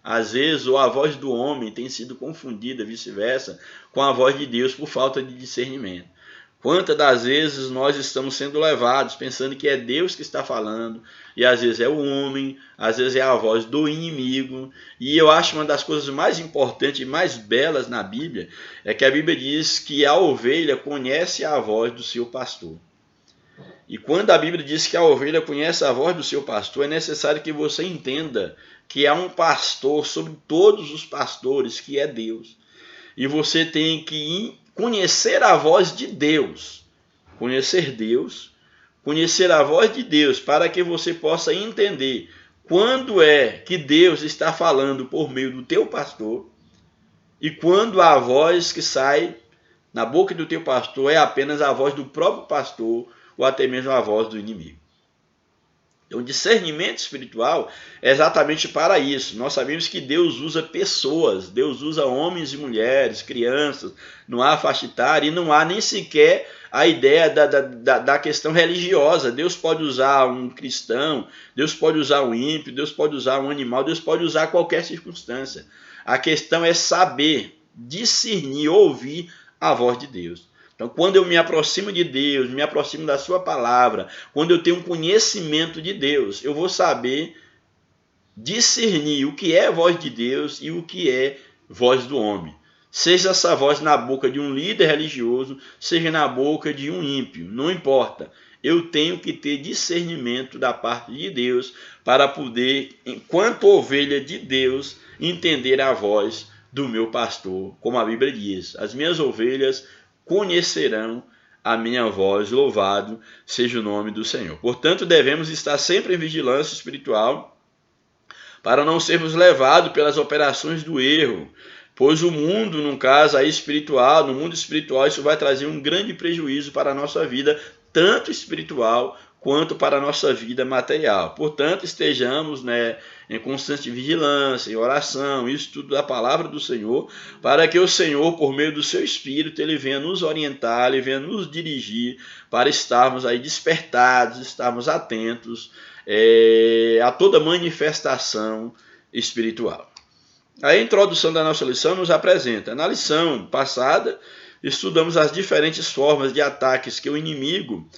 Às vezes, ou a voz do homem tem sido confundida, vice-versa, com a voz de Deus por falta de discernimento. Quantas das vezes nós estamos sendo levados pensando que é Deus que está falando, e às vezes é o homem, às vezes é a voz do inimigo. E eu acho uma das coisas mais importantes e mais belas na Bíblia é que a Bíblia diz que a ovelha conhece a voz do seu pastor. E quando a Bíblia diz que a ovelha conhece a voz do seu pastor, é necessário que você entenda que há um pastor sobre todos os pastores, que é Deus. E você tem que conhecer a voz de Deus, conhecer Deus, conhecer a voz de Deus, para que você possa entender quando é que Deus está falando por meio do teu pastor e quando a voz que sai na boca do teu pastor é apenas a voz do próprio pastor ou até mesmo a voz do inimigo. Então, discernimento espiritual é exatamente para isso. Nós sabemos que Deus usa pessoas, Deus usa homens e mulheres, crianças, não há faixa etária e não há nem sequer a ideia da questão religiosa. Deus pode usar um cristão, Deus pode usar um ímpio, Deus pode usar um animal, Deus pode usar qualquer circunstância. A questão é saber, discernir, ouvir a voz de Deus. Então, quando eu me aproximo de Deus, me aproximo da sua palavra, quando eu tenho um conhecimento de Deus, eu vou saber discernir o que é voz de Deus e o que é voz do homem. Seja essa voz na boca de um líder religioso, seja na boca de um ímpio, não importa. Eu tenho que ter discernimento da parte de Deus para poder, enquanto ovelha de Deus, entender a voz do meu pastor, como a Bíblia diz. As minhas ovelhas conhecerão a minha voz, louvado seja o nome do Senhor. Portanto, devemos estar sempre em vigilância espiritual para não sermos levados pelas operações do erro, pois o mundo, no caso aí espiritual, no mundo espiritual, isso vai trazer um grande prejuízo para a nossa vida, tanto espiritual quanto para a nossa vida material. Portanto, estejamos em constante vigilância, em oração, estudo da palavra do Senhor, para que o Senhor, por meio do seu Espírito, ele venha nos orientar, ele venha nos dirigir, para estarmos aí despertados, estarmos atentos a toda manifestação espiritual. A introdução da nossa lição nos apresenta. Na lição passada, estudamos as diferentes formas de ataques que o inimigo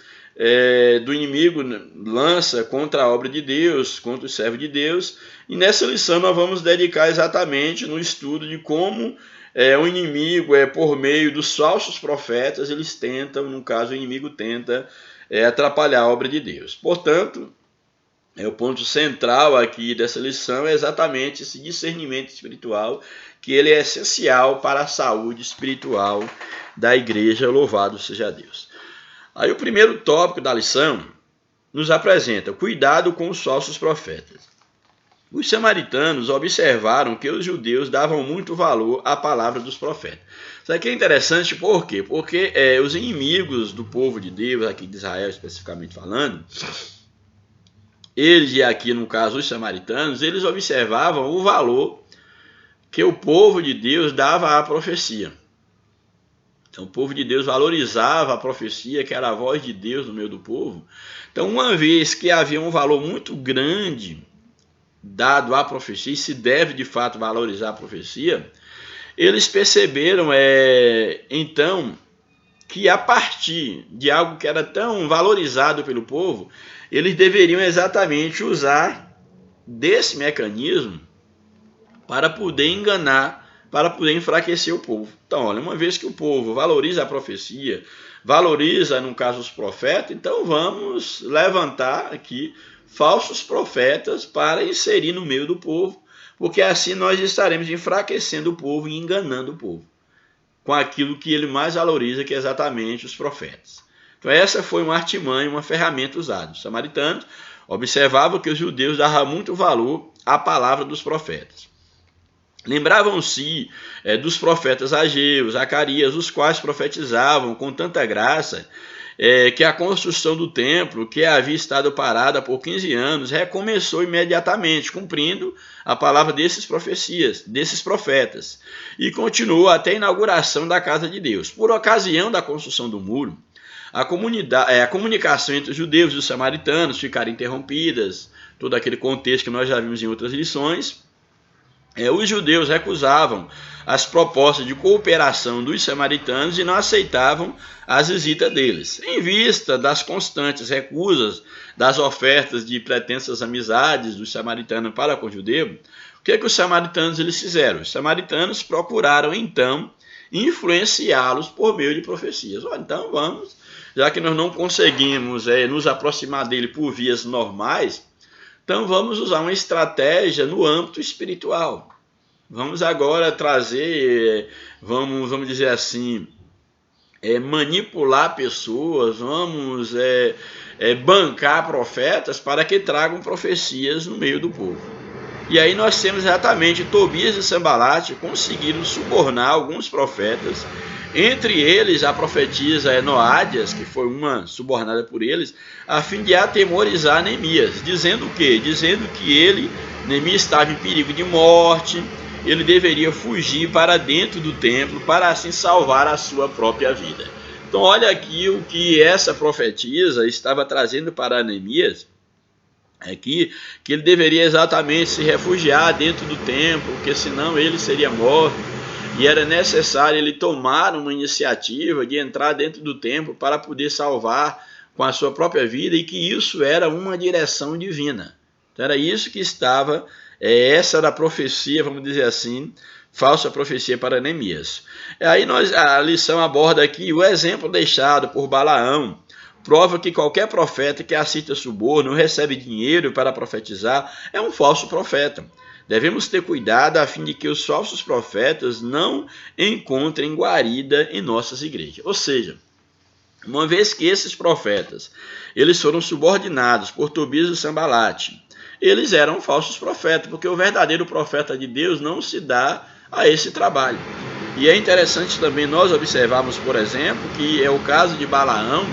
lança contra a obra de Deus, contra o servo de Deus, e nessa lição nós vamos dedicar exatamente no estudo de como o inimigo, por meio dos falsos profetas, eles tentam, no caso o inimigo tenta atrapalhar a obra de Deus. Portanto, o ponto central aqui dessa lição é exatamente esse discernimento espiritual, que ele é essencial para a saúde espiritual da igreja, louvado seja Deus. Aí o primeiro tópico da lição nos apresenta cuidado com os falsos profetas. Os samaritanos observaram que os judeus davam muito valor à palavra dos profetas. Isso aqui é interessante, por quê? Porque os inimigos do povo de Deus, aqui de Israel especificamente falando, eles, e aqui no caso os samaritanos, eles observavam o valor que o povo de Deus dava à profecia. Então o povo de Deus valorizava a profecia, que era a voz de Deus no meio do povo. Então, uma vez que havia um valor muito grande dado à profecia, e se deve de fato valorizar a profecia, eles perceberam então que a partir de algo que era tão valorizado pelo povo, eles deveriam exatamente usar desse mecanismo para poder enganar, para poder enfraquecer o povo. Então, olha, uma vez que o povo valoriza a profecia, valoriza, no caso, os profetas, então vamos levantar aqui falsos profetas para inserir no meio do povo, porque assim nós estaremos enfraquecendo o povo e enganando o povo com aquilo que ele mais valoriza, que é exatamente os profetas. Então essa foi uma artimanha, uma ferramenta usada. Os samaritanos observavam que os judeus davam muito valor à palavra dos profetas. Lembravam-se dos profetas Ageu, Zacarias, os quais profetizavam com tanta graça que a construção do templo, que havia estado parada por 15 anos, recomeçou imediatamente, cumprindo a palavra desses profetas, e continuou até a inauguração da casa de Deus. Por ocasião da construção do muro, a comunicação entre os judeus e os samaritanos ficaram interrompidas, todo aquele contexto que nós já vimos em outras lições. Os judeus recusavam as propostas de cooperação dos samaritanos e não aceitavam as visitas deles. Em vista das constantes recusas das ofertas de pretensas amizades dos samaritanos para com o judeu, o que os samaritanos eles fizeram? Os samaritanos procuraram, então, influenciá-los por meio de profecias. Então vamos, já que nós não conseguimos nos aproximar dele por vias normais, então vamos usar uma estratégia no âmbito espiritual. Vamos agora trazer, vamos dizer assim, manipular pessoas, vamos bancar profetas para que tragam profecias no meio do povo. E aí nós temos exatamente Tobias e Sambalate conseguiram subornar alguns profetas, entre eles a profetisa Noádias, que foi uma subornada por eles, a fim de atemorizar Neemias, dizendo o quê? Dizendo que Neemias estava em perigo de morte, ele deveria fugir para dentro do templo para assim salvar a sua própria vida. Então olha aqui o que essa profetisa estava trazendo para Neemias, que ele deveria exatamente se refugiar dentro do templo, porque senão ele seria morto. E era necessário ele tomar uma iniciativa de entrar dentro do templo para poder salvar com a sua própria vida, e que isso era uma direção divina. Então era isso que estava, essa era a profecia, vamos dizer assim, falsa profecia para Neemias. Aí a lição aborda aqui o exemplo deixado por Balaão, prova que qualquer profeta que aceita suborno, recebe dinheiro para profetizar, é um falso profeta. Devemos ter cuidado a fim de que os falsos profetas não encontrem guarida em nossas igrejas. Ou seja, uma vez que esses profetas eles foram subordinados por Tobias e Sambalate, eles eram falsos profetas, porque o verdadeiro profeta de Deus não se dá a esse trabalho. E é interessante também nós observarmos, por exemplo, que é o caso de Balaão,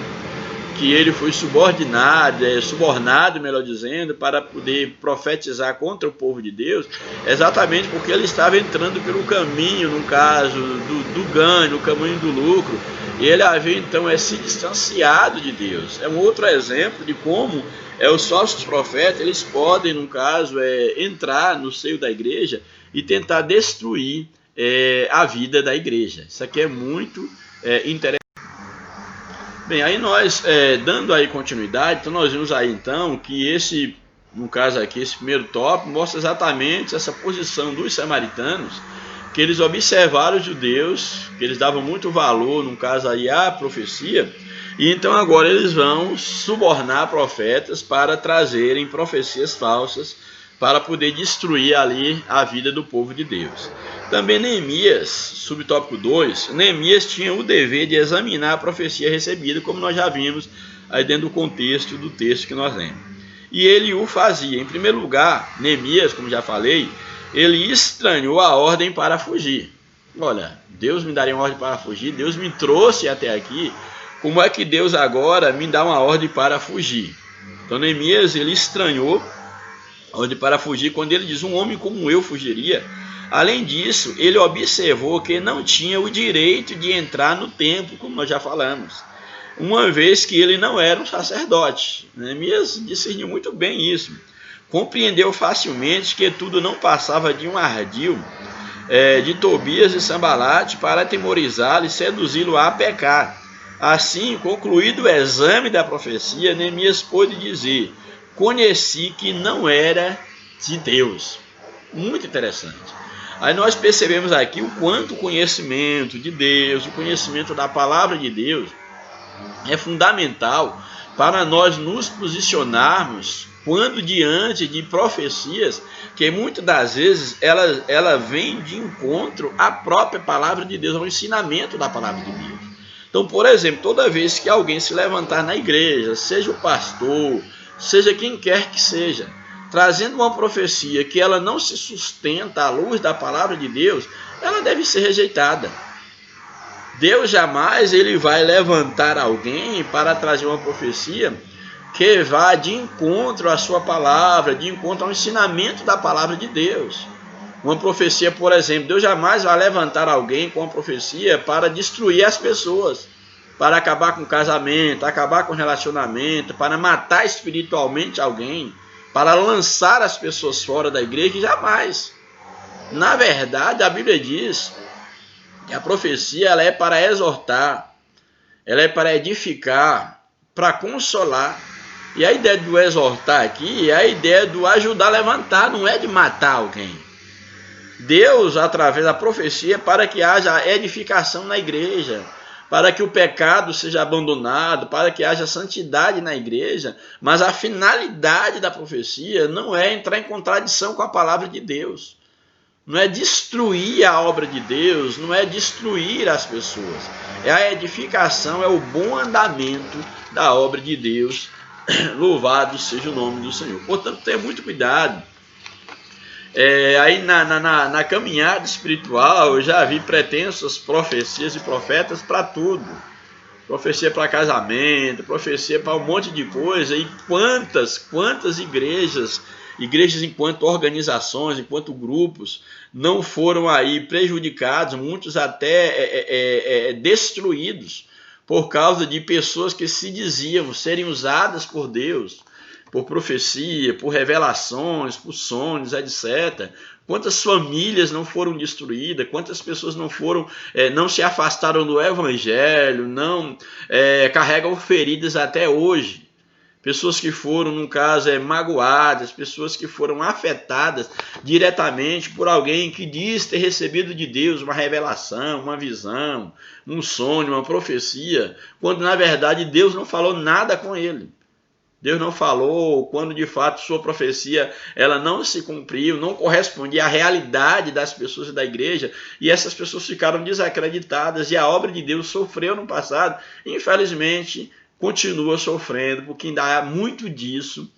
que ele foi subornado, melhor dizendo, para poder profetizar contra o povo de Deus, exatamente porque ele estava entrando pelo caminho, no caso, do ganho, no caminho do lucro, e ele havia então se distanciado de Deus. É um outro exemplo de como os falsos profetas, eles podem, no caso, entrar no seio da igreja e tentar destruir a vida da igreja. Isso aqui é muito interessante. Bem, aí nós, dando aí continuidade, então nós vimos aí então que no caso aqui, esse primeiro tópico mostra exatamente essa posição dos samaritanos, que eles observaram os judeus, que eles davam muito valor, no caso aí, à profecia, e então agora eles vão subornar profetas para trazerem profecias falsas, para poder destruir ali a vida do povo de Deus. Também Neemias, subtópico 2, Neemias tinha o dever de examinar a profecia recebida, como nós já vimos aí dentro do contexto do texto que nós lemos. E ele o fazia. Em primeiro lugar, Neemias, como já falei, ele estranhou a ordem para fugir. Olha, Deus me daria uma ordem para fugir, Deus me trouxe até aqui, como é que Deus agora me dá uma ordem para fugir? Então Neemias, ele estranhou a ordem para fugir, quando ele diz, um homem como eu fugiria. Além disso, ele observou que não tinha o direito de entrar no templo, como nós já falamos, uma vez que ele não era um sacerdote. Neemias discerniu muito bem isso. Compreendeu facilmente que tudo não passava de um ardil de Tobias e Sambalate para atemorizá-lo e seduzi-lo a pecar. Assim, concluído o exame da profecia, Neemias pôde dizer: conheci que não era de Deus. Muito interessante. Aí nós percebemos aqui o quanto o conhecimento de Deus, o conhecimento da palavra de Deus é fundamental para nós nos posicionarmos quando diante de profecias que muitas das vezes ela vem de encontro à própria palavra de Deus, ao ensinamento da palavra de Deus. Então, por exemplo, toda vez que alguém se levantar na igreja, seja o pastor, seja quem quer que seja, trazendo uma profecia que ela não se sustenta à luz da palavra de Deus, ela deve ser rejeitada. Deus jamais ele vai levantar alguém para trazer uma profecia que vá de encontro à sua palavra, de encontro ao ensinamento da palavra de Deus. Uma profecia, por exemplo, Deus jamais vai levantar alguém com uma profecia para destruir as pessoas, para acabar com o casamento, acabar com o relacionamento, para matar espiritualmente alguém, para lançar as pessoas fora da igreja, jamais. Na verdade, a Bíblia diz que a profecia ela é para exortar, ela é para edificar, para consolar. E a ideia do exortar aqui é a ideia do ajudar a levantar, não é de matar alguém. Deus, através da profecia, é para que haja edificação na igreja, para que o pecado seja abandonado, para que haja santidade na igreja, mas a finalidade da profecia não é entrar em contradição com a palavra de Deus, não é destruir a obra de Deus, não é destruir as pessoas, é a edificação, é o bom andamento da obra de Deus. Louvado seja o nome do Senhor. Portanto, tenha muito cuidado. Aí na caminhada espiritual eu já vi pretensas profecias e profetas para tudo. Profecia para casamento, profecia para um monte de coisa. E quantas igrejas enquanto organizações, enquanto grupos, não foram aí prejudicados, muitos até destruídos, por causa de pessoas que se diziam serem usadas por Deus, por profecia, por revelações, por sonhos, etc. Quantas famílias não foram destruídas, quantas pessoas não se afastaram do evangelho, não carregam feridas até hoje. Pessoas que foram, no caso, magoadas, pessoas que foram afetadas diretamente por alguém que diz ter recebido de Deus uma revelação, uma visão, um sonho, uma profecia, quando na verdade Deus não falou nada com ele. Deus não falou quando de fato sua profecia ela não se cumpriu, não correspondia à realidade das pessoas da igreja, e essas pessoas ficaram desacreditadas e a obra de Deus sofreu no passado, e infelizmente continua sofrendo, porque ainda há muito disso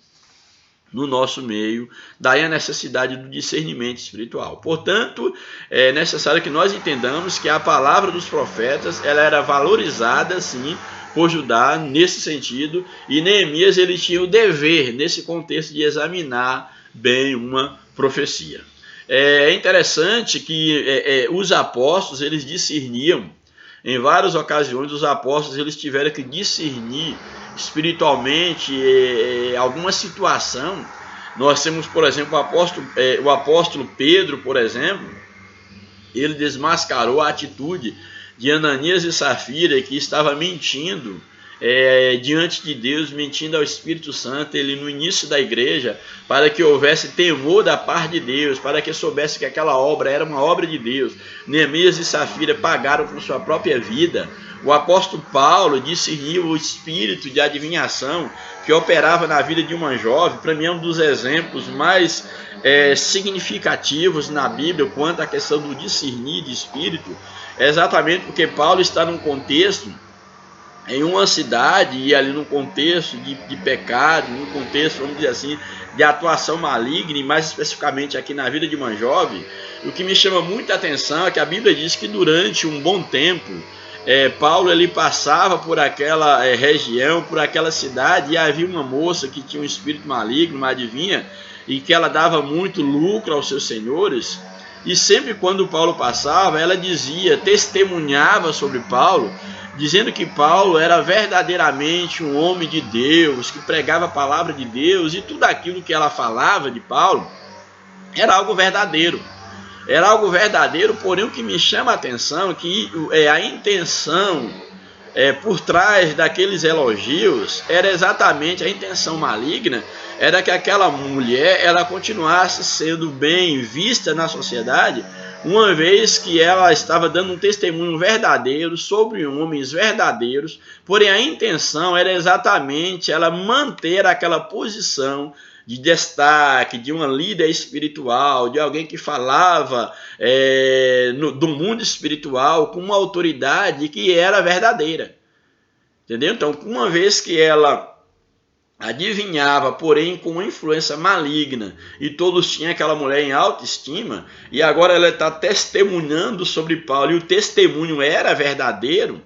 no nosso meio, daí a necessidade do discernimento espiritual. Portanto, é necessário que nós entendamos que a palavra dos profetas ela era valorizada, sim, por Judá nesse sentido, e Neemias ele tinha o dever, nesse contexto, de examinar bem uma profecia. É interessante que os apóstolos eles discerniam. Em várias ocasiões, os apóstolos eles tiveram que discernir espiritualmente alguma situação. Nós temos, por exemplo, o apóstolo Pedro, por exemplo, ele desmascarou a atitude de Ananias e Safira, que estava mentindo diante de Deus, mentindo ao Espírito Santo, ele no início da igreja, para que houvesse temor da parte de Deus, para que soubesse que aquela obra era uma obra de Deus. Neemias e Safira pagaram com sua própria vida. O apóstolo Paulo discerniu o espírito de adivinhação que operava na vida de uma jovem. Para mim é um dos exemplos mais significativos na Bíblia quanto à questão do discernir de espírito, exatamente porque Paulo está num contexto, em uma cidade, e ali num contexto de pecado, num contexto, vamos dizer assim, de atuação maligna, e mais especificamente aqui na vida de uma jovem. O que me chama muita atenção é que a Bíblia diz que durante um bom tempo, Paulo ele passava por aquela região, por aquela cidade, e havia uma moça que tinha um espírito maligno, uma adivinha, e que ela dava muito lucro aos seus senhores. E sempre quando Paulo passava, ela dizia, testemunhava sobre Paulo, dizendo que Paulo era verdadeiramente um homem de Deus, que pregava a palavra de Deus, e tudo aquilo que ela falava de Paulo era algo verdadeiro. Era algo verdadeiro, porém o que me chama a atenção é que a intenção por trás daqueles elogios era exatamente a intenção maligna, era que aquela mulher ela continuasse sendo bem vista na sociedade, uma vez que ela estava dando um testemunho verdadeiro sobre homens verdadeiros, porém a intenção era exatamente ela manter aquela posição de destaque, de uma líder espiritual, de alguém que falava do mundo espiritual com uma autoridade que era verdadeira. Entendeu? Então, uma vez que ela adivinhava, porém com uma influência maligna, e todos tinham aquela mulher em autoestima, e agora ela está testemunhando sobre Paulo, e o testemunho era verdadeiro,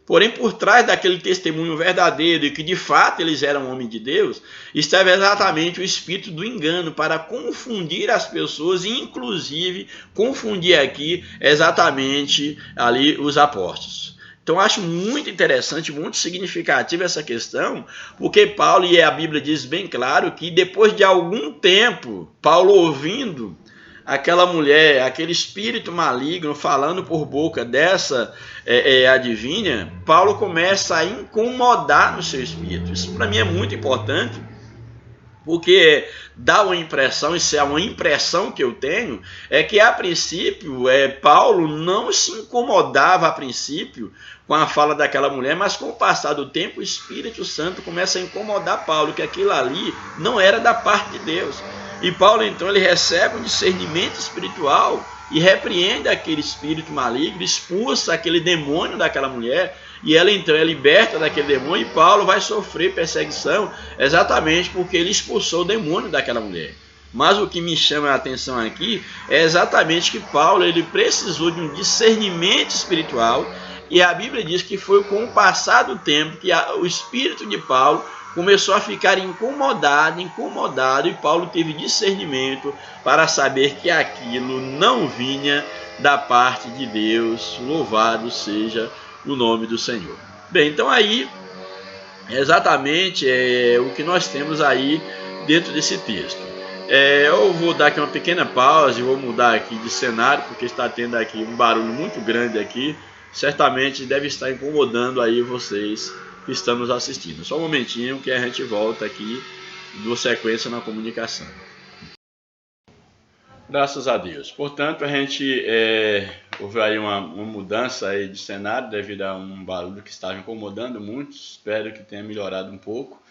porém por trás daquele testemunho verdadeiro, e que de fato eles eram homens de Deus, estava exatamente o espírito do engano, para confundir as pessoas, e inclusive confundir aqui exatamente ali os apóstolos. Então, eu acho muito interessante, muito significativa essa questão, porque Paulo, e a Bíblia diz bem claro, que depois de algum tempo, Paulo ouvindo aquela mulher, aquele espírito maligno falando por boca dessa adivinha, Paulo começa a incomodar no seu espírito. Isso para mim é muito importante, porque dá uma impressão, isso é uma impressão que eu tenho, é que a princípio Paulo não se incomodava a princípio com a fala daquela mulher, mas com o passar do tempo o Espírito Santo começa a incomodar Paulo, que aquilo ali não era da parte de Deus. E Paulo então ele recebe um discernimento espiritual e repreende aquele espírito maligno, expulsa aquele demônio daquela mulher, e ela então é liberta daquele demônio, e Paulo vai sofrer perseguição exatamente porque ele expulsou o demônio daquela mulher. Mas o que me chama a atenção aqui é exatamente que Paulo ele precisou de um discernimento espiritual, e a Bíblia diz que foi com o passar do tempo que o espírito de Paulo começou a ficar incomodado, e Paulo teve discernimento para saber que aquilo não vinha da parte de Deus. Louvado seja o nome do Senhor. Bem, então aí exatamente o que nós temos aí dentro desse texto. Eu vou dar aqui uma pequena pausa e vou mudar aqui de cenário, porque está tendo aqui um barulho muito grande aqui, certamente deve estar incomodando aí vocês que estão nos assistindo. Só um momentinho que a gente volta aqui, dou sequência na comunicação. Graças a Deus. Portanto, a gente houve aí uma mudança aí de cenário devido a um barulho que estava incomodando muito. Espero que tenha melhorado um pouco.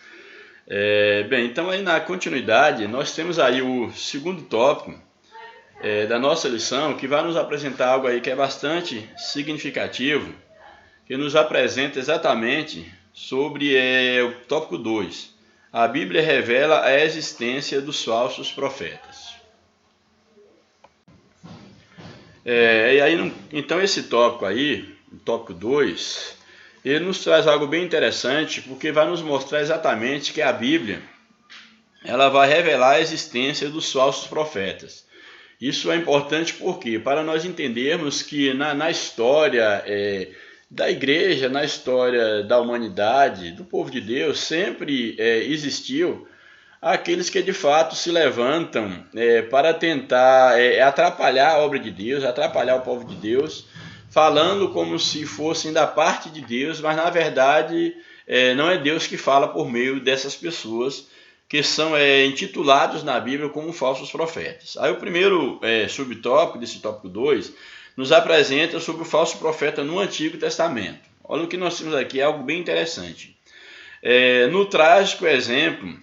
Bem, então aí na continuidade, nós temos aí o segundo tópico da nossa lição, que vai nos apresentar algo aí que é bastante significativo, que nos apresenta exatamente sobre o tópico 2. A Bíblia revela a existência dos falsos profetas. E aí, então esse tópico aí, o tópico 2, ele nos traz algo bem interessante, porque vai nos mostrar exatamente que a Bíblia ela vai revelar a existência dos falsos profetas. Isso é importante porque para nós entendermos que na história da igreja, na história da humanidade, do povo de Deus, sempre existiu aqueles que de fato se levantam para tentar atrapalhar a obra de Deus, atrapalhar o povo de Deus, falando como se fossem da parte de Deus, mas na verdade não é Deus que fala por meio dessas pessoas que são intitulados na Bíblia como falsos profetas. Aí o primeiro subtópico desse tópico 2 nos apresenta sobre o falso profeta no Antigo Testamento. Olha o que nós temos aqui, é algo bem interessante. No trágico exemplo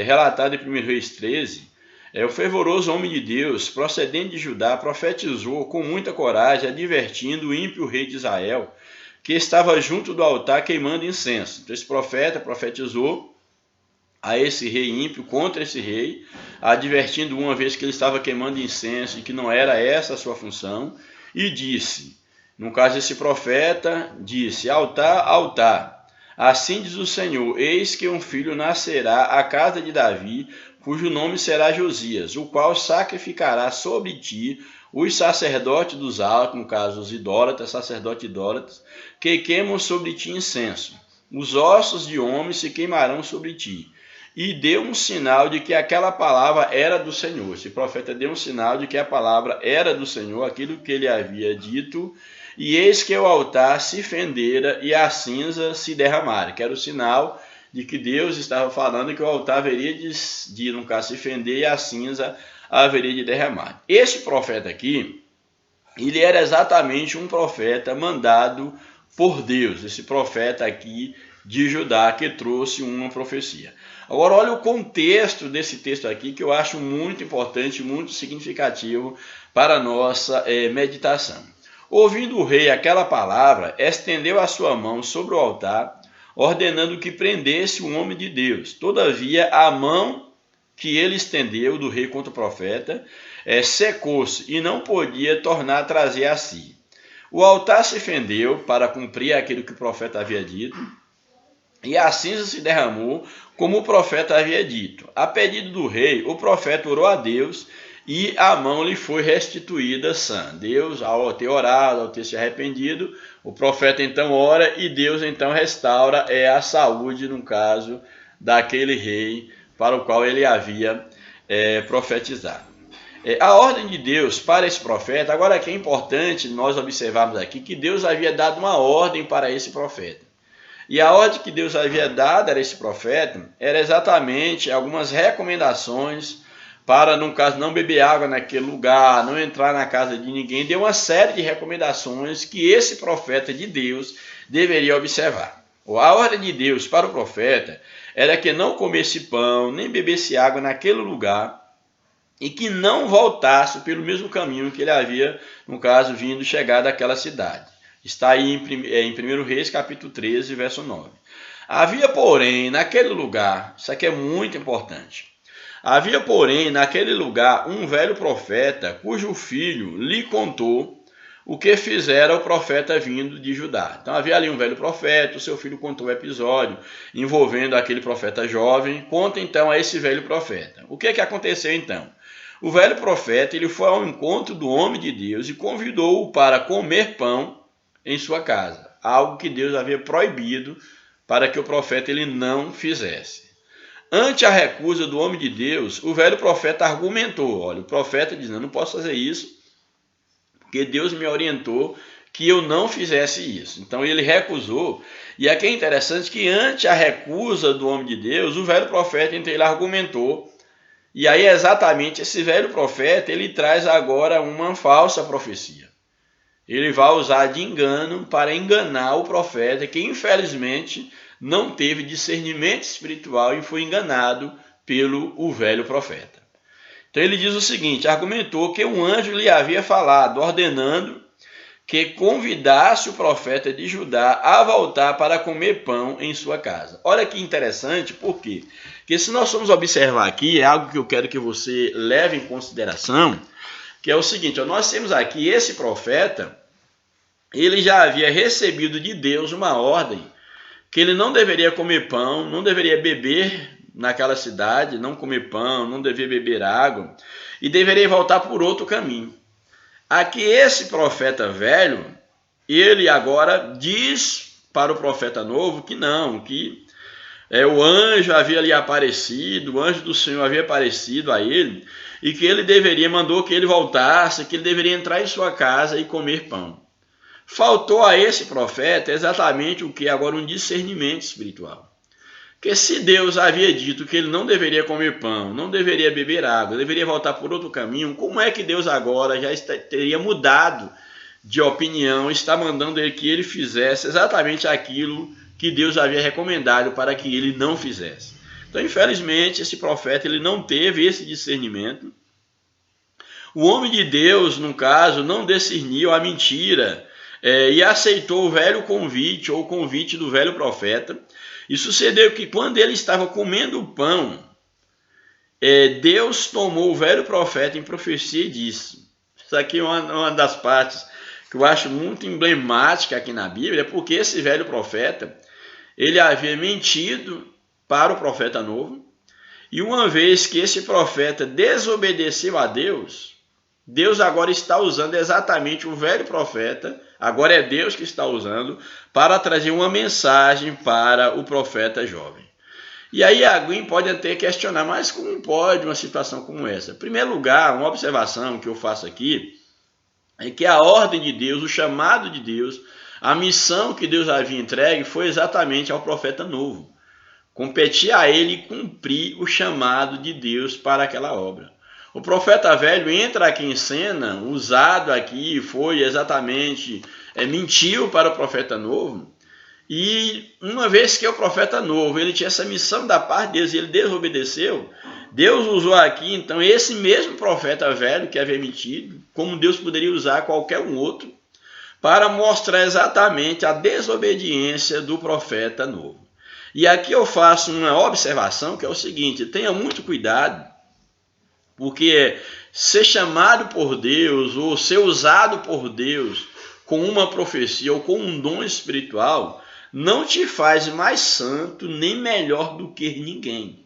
relatado em 1 Reis 13, o fervoroso homem de Deus, procedente de Judá, profetizou com muita coragem, advertindo o ímpio rei de Israel, que estava junto do altar queimando incenso. Então esse profeta profetizou a esse rei ímpio, contra esse rei, advertindo uma vez que ele estava queimando incenso e que não era essa a sua função, e disse, no caso esse profeta, disse, altar, altar, assim diz o Senhor, eis que um filho nascerá à casa de Davi, cujo nome será Josias, o qual sacrificará sobre ti os sacerdotes dos altos, no caso os idólatras, sacerdotes idólatras, que queimam sobre ti incenso. Os ossos de homens se queimarão sobre ti. E deu um sinal de que aquela palavra era do Senhor. Esse profeta deu um sinal de que a palavra era do Senhor, aquilo que ele havia dito. E eis que o altar se fendera e a cinza se derramara, que era o sinal de que Deus estava falando que o altar haveria de no caso, se fender e a cinza haveria de derramar. Esse profeta aqui, ele era exatamente um profeta mandado por Deus, esse profeta aqui de Judá que trouxe uma profecia. Agora olha o contexto desse texto aqui que eu acho muito importante, muito significativo para a nossa meditação. Ouvindo o rei aquela palavra, estendeu a sua mão sobre o altar, ordenando que prendesse o homem de Deus. Todavia, a mão que ele estendeu do rei contra o profeta secou-se e não podia tornar a trazer a si. O altar se fendeu para cumprir aquilo que o profeta havia dito, e a cinza se derramou, como o profeta havia dito. A pedido do rei, o profeta orou a Deus, e a mão lhe foi restituída sã. Deus, ao ter orado, ao ter se arrependido, o profeta então ora e Deus então restaura a saúde, no caso, daquele rei para o qual ele havia profetizado. A ordem de Deus para esse profeta, agora que é importante nós observarmos aqui que Deus havia dado uma ordem para esse profeta. E a ordem que Deus havia dado a esse profeta era exatamente algumas recomendações para, no caso, não beber água naquele lugar, não entrar na casa de ninguém. Deu uma série de recomendações que esse profeta de Deus deveria observar. A ordem de Deus para o profeta era que não comesse pão, nem bebesse água naquele lugar e que não voltasse pelo mesmo caminho que ele havia, no caso, vindo chegar daquela cidade. Está aí em 1 Reis, capítulo 13, verso 9. Havia, porém, naquele lugar, isso aqui é muito importante, havia, porém, naquele lugar um velho profeta, cujo filho lhe contou o que fizera o profeta vindo de Judá. Então havia ali um velho profeta, o seu filho contou o episódio envolvendo aquele profeta jovem, conta então a esse velho profeta. O que aconteceu então? O velho profeta ele foi ao encontro do homem de Deus e convidou-o para comer pão em sua casa, algo que Deus havia proibido para que o profeta ele não fizesse. Ante a recusa do homem de Deus, o velho profeta argumentou, olha, o profeta diz, não posso fazer isso, porque Deus me orientou que eu não fizesse isso. Então ele recusou, e aqui é interessante que ante a recusa do homem de Deus, o velho profeta, então ele argumentou, e aí exatamente esse velho profeta, ele traz agora uma falsa profecia. Ele vai usar de engano para enganar o profeta, que infelizmente não teve discernimento espiritual e foi enganado pelo velho profeta. Então ele diz o seguinte, argumentou que um anjo lhe havia falado, ordenando que convidasse o profeta de Judá a voltar para comer pão em sua casa. Olha que interessante, por quê? Porque se nós formos observar aqui, é algo que eu quero que você leve em consideração, que é o seguinte, nós temos aqui esse profeta, ele já havia recebido de Deus uma ordem que ele não deveria comer pão, não deveria beber naquela cidade, não comer pão, não deveria beber água e deveria voltar por outro caminho. Aqui esse profeta velho, ele agora diz para o profeta novo que não, que o anjo havia lhe aparecido, o anjo do Senhor havia aparecido a ele e que ele mandou que ele voltasse, que ele deveria entrar em sua casa e comer pão. Faltou a esse profeta exatamente o que agora um discernimento espiritual. Porque se Deus havia dito que ele não deveria comer pão, não deveria beber água, deveria voltar por outro caminho, como é que Deus agora já teria mudado de opinião, está mandando que ele fizesse exatamente aquilo que Deus havia recomendado para que ele não fizesse? Então, infelizmente, esse profeta ele não teve esse discernimento. O homem de Deus, no caso, não discerniu a mentira, e aceitou o velho convite, ou o convite do velho profeta. E sucedeu que quando ele estava comendo o pão, Deus tomou o velho profeta em profecia e disse, isso aqui é uma das partes que eu acho muito emblemática aqui na Bíblia, porque esse velho profeta, ele havia mentido para o profeta novo, E uma vez que esse profeta desobedeceu a Deus, Deus agora está usando exatamente o velho profeta, agora é Deus que está usando, para trazer uma mensagem para o profeta jovem. E aí alguém pode até questionar, mas como pode uma situação como essa? Em primeiro lugar, uma observação que eu faço aqui é que a ordem de Deus, o chamado de Deus, a missão que Deus havia entregue foi exatamente ao profeta novo. Competia a ele cumprir o chamado de Deus para aquela obra. O profeta velho entra aqui em cena, usado aqui, foi exatamente, mentiu para o profeta novo, e uma vez que o profeta novo, ele tinha essa missão da parte de Deus e ele desobedeceu, Deus usou aqui, então, esse mesmo profeta velho que havia mentido, como Deus poderia usar qualquer um outro, para mostrar exatamente a desobediência do profeta novo. E aqui eu faço uma observação que é o seguinte: tenha muito cuidado, porque ser chamado por Deus ou ser usado por Deus com uma profecia ou com um dom espiritual não te faz mais santo nem melhor do que ninguém.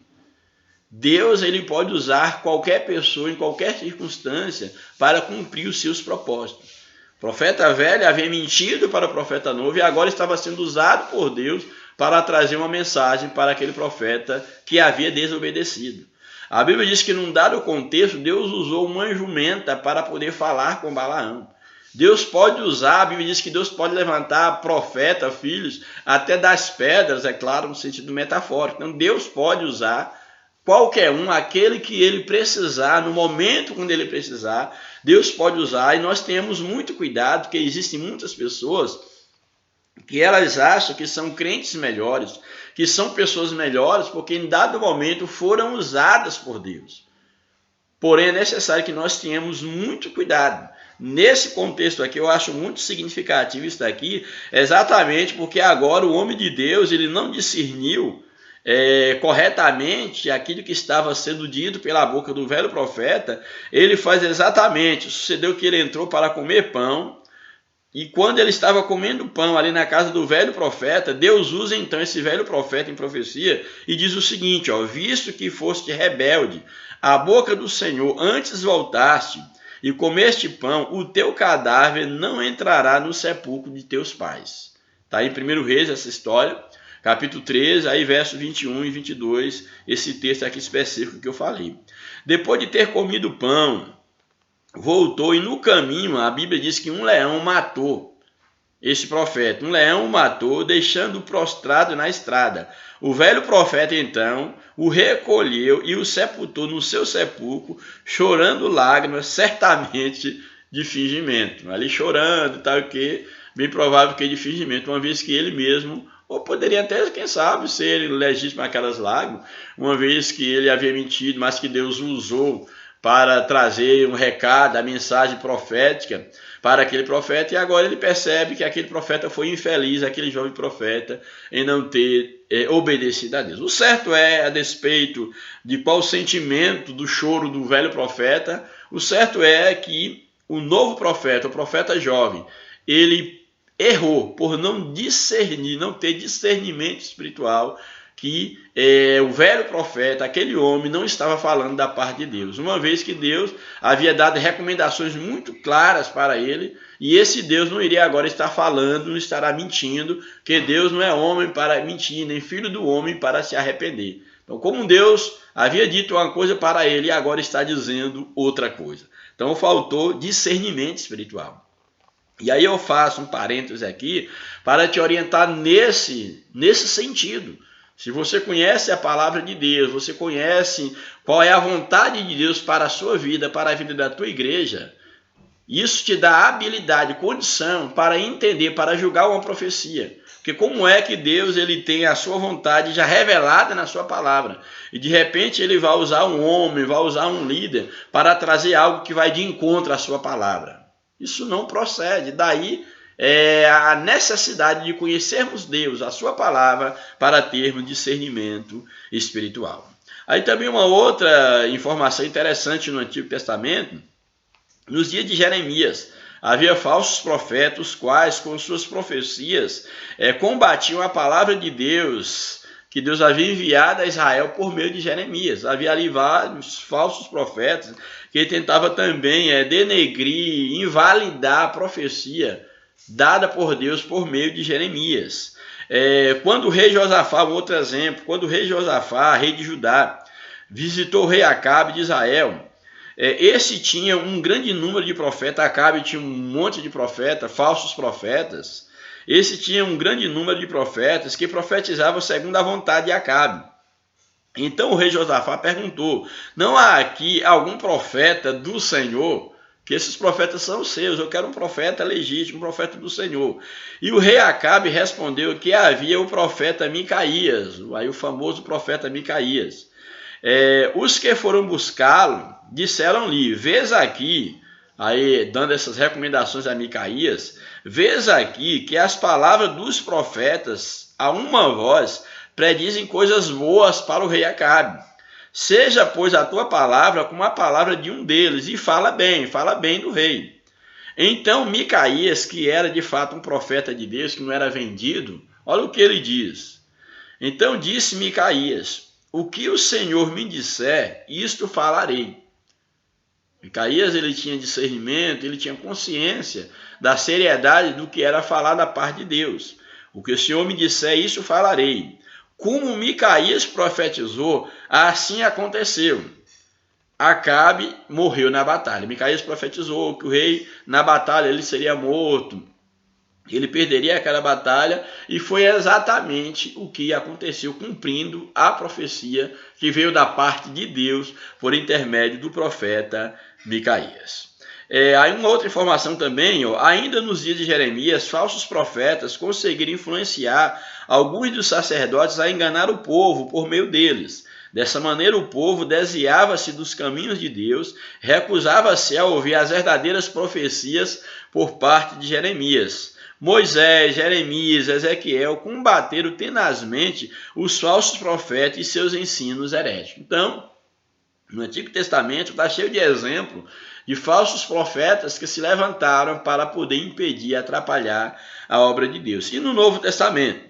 Deus, ele pode usar qualquer pessoa em qualquer circunstância para cumprir os seus propósitos. O profeta velho havia mentido para o profeta novo e agora estava sendo usado por Deus para trazer uma mensagem para aquele profeta que havia desobedecido. A Bíblia diz que num dado contexto, Deus usou uma jumenta para poder falar com Balaão. Deus pode usar, a Bíblia diz que Deus pode levantar profeta, filhos, até das pedras, é claro, no sentido metafórico. Então Deus pode usar qualquer um, aquele que ele precisar, no momento quando ele precisar, Deus pode usar. E nós temos muito cuidado, porque existem muitas pessoas que elas acham que são crentes melhores, que são pessoas melhores, porque em dado momento foram usadas por Deus. Porém, é necessário que nós tenhamos muito cuidado. Nesse contexto aqui, eu acho muito significativo isso daqui, exatamente porque agora o homem de Deus, ele não discerniu corretamente aquilo que estava sendo dito pela boca do velho profeta. Ele faz exatamente, sucedeu que ele entrou para comer pão, e quando ele estava comendo pão ali na casa do velho profeta, Deus usa então esse velho profeta em profecia e diz o seguinte: visto que foste rebelde à boca do Senhor, antes voltaste e comeste pão, o teu cadáver não entrará no sepulcro de teus pais. Está aí em 1 Reis essa história, capítulo 13, aí versos 21 e 22, esse texto aqui específico que eu falei. Depois de ter comido pão, voltou e no caminho a Bíblia diz que um leão matou esse profeta. Um leão o matou, deixando-o prostrado na estrada. O velho profeta então o recolheu e o sepultou no seu sepulcro, chorando lágrimas, certamente de fingimento. Ali chorando, tal que bem provável que de fingimento, uma vez que ele mesmo, ou poderia até, quem sabe, ser legítimo aquelas lágrimas, uma vez que ele havia mentido, mas que Deus usou para trazer um recado, a mensagem profética para aquele profeta, e agora ele percebe que aquele profeta foi infeliz, aquele jovem profeta, em não ter obedecido a Deus. O certo é, a despeito de qual sentimento do choro do velho profeta, o certo é que o novo profeta, o profeta jovem, ele errou por não discernir, não ter discernimento espiritual, que o velho profeta, aquele homem, não estava falando da parte de Deus, uma vez que Deus havia dado recomendações muito claras para ele, e esse Deus não iria agora estar falando, não estará mentindo, que Deus não é homem para mentir, nem filho do homem para se arrepender. Então, como Deus havia dito uma coisa para ele, agora está dizendo outra coisa. Então, faltou discernimento espiritual. E aí eu faço um parêntese aqui para te orientar nesse sentido. Se você conhece a palavra de Deus, você conhece qual é a vontade de Deus para a sua vida, para a vida da tua igreja, isso te dá habilidade, condição para entender, para julgar uma profecia. Porque como é que Deus ele tem a sua vontade já revelada na sua palavra, e de repente ele vai usar um homem, vai usar um líder para trazer algo que vai de encontro à sua palavra. Isso não procede. Daí a necessidade de conhecermos Deus, a sua palavra, para termos discernimento espiritual. Aí também uma outra informação interessante no Antigo Testamento: nos dias de Jeremias, havia falsos profetas, quais com suas profecias combatiam a palavra de Deus, que Deus havia enviado a Israel por meio de Jeremias. Havia ali vários falsos profetas que tentavam também denegrir, invalidar a profecia dada por Deus por meio de Jeremias. Quando o rei Josafá, um outro exemplo, quando o rei Josafá, rei de Judá, visitou o rei Acabe de Israel, esse tinha um grande número de profetas. Acabe tinha um monte de profetas, falsos profetas. Esse tinha um grande número de profetas que profetizavam segundo a vontade de Acabe. Então o rei Josafá perguntou: não há aqui algum profeta do Senhor? Que esses profetas são seus, eu quero um profeta legítimo, um profeta do Senhor. E o rei Acabe respondeu que havia o profeta Micaías, aí o famoso profeta Micaías. Os que foram buscá-lo disseram-lhe: vês aqui, aí dando essas recomendações a Micaías, vês aqui que as palavras dos profetas, a uma voz, predizem coisas boas para o rei Acabe. Seja, pois, a tua palavra como a palavra de um deles, e fala bem do rei. Então Micaías, que era de fato um profeta de Deus, que não era vendido, olha o que ele diz. Então disse Micaías: o que o Senhor me disser, isto falarei. Micaías, ele tinha discernimento, ele tinha consciência da seriedade do que era falar da parte de Deus. O que o Senhor me disser, isso falarei. Como Micaías profetizou, assim aconteceu. Acabe morreu na batalha. Micaías profetizou que o rei, na batalha, ele seria morto. Ele perderia aquela batalha, e foi exatamente o que aconteceu, cumprindo a profecia que veio da parte de Deus por intermédio do profeta Micaías. Aí uma outra informação também, ainda nos dias de Jeremias, falsos profetas conseguiram influenciar alguns dos sacerdotes a enganar o povo por meio deles. Dessa maneira, o povo desviava-se dos caminhos de Deus, recusava-se a ouvir as verdadeiras profecias por parte de Jeremias. Moisés, Jeremias, Ezequiel combateram tenazmente os falsos profetas e seus ensinos heréticos. Então, no Antigo Testamento está cheio de exemplo de falsos profetas que se levantaram para poder impedir e atrapalhar a obra de Deus. E no Novo Testamento?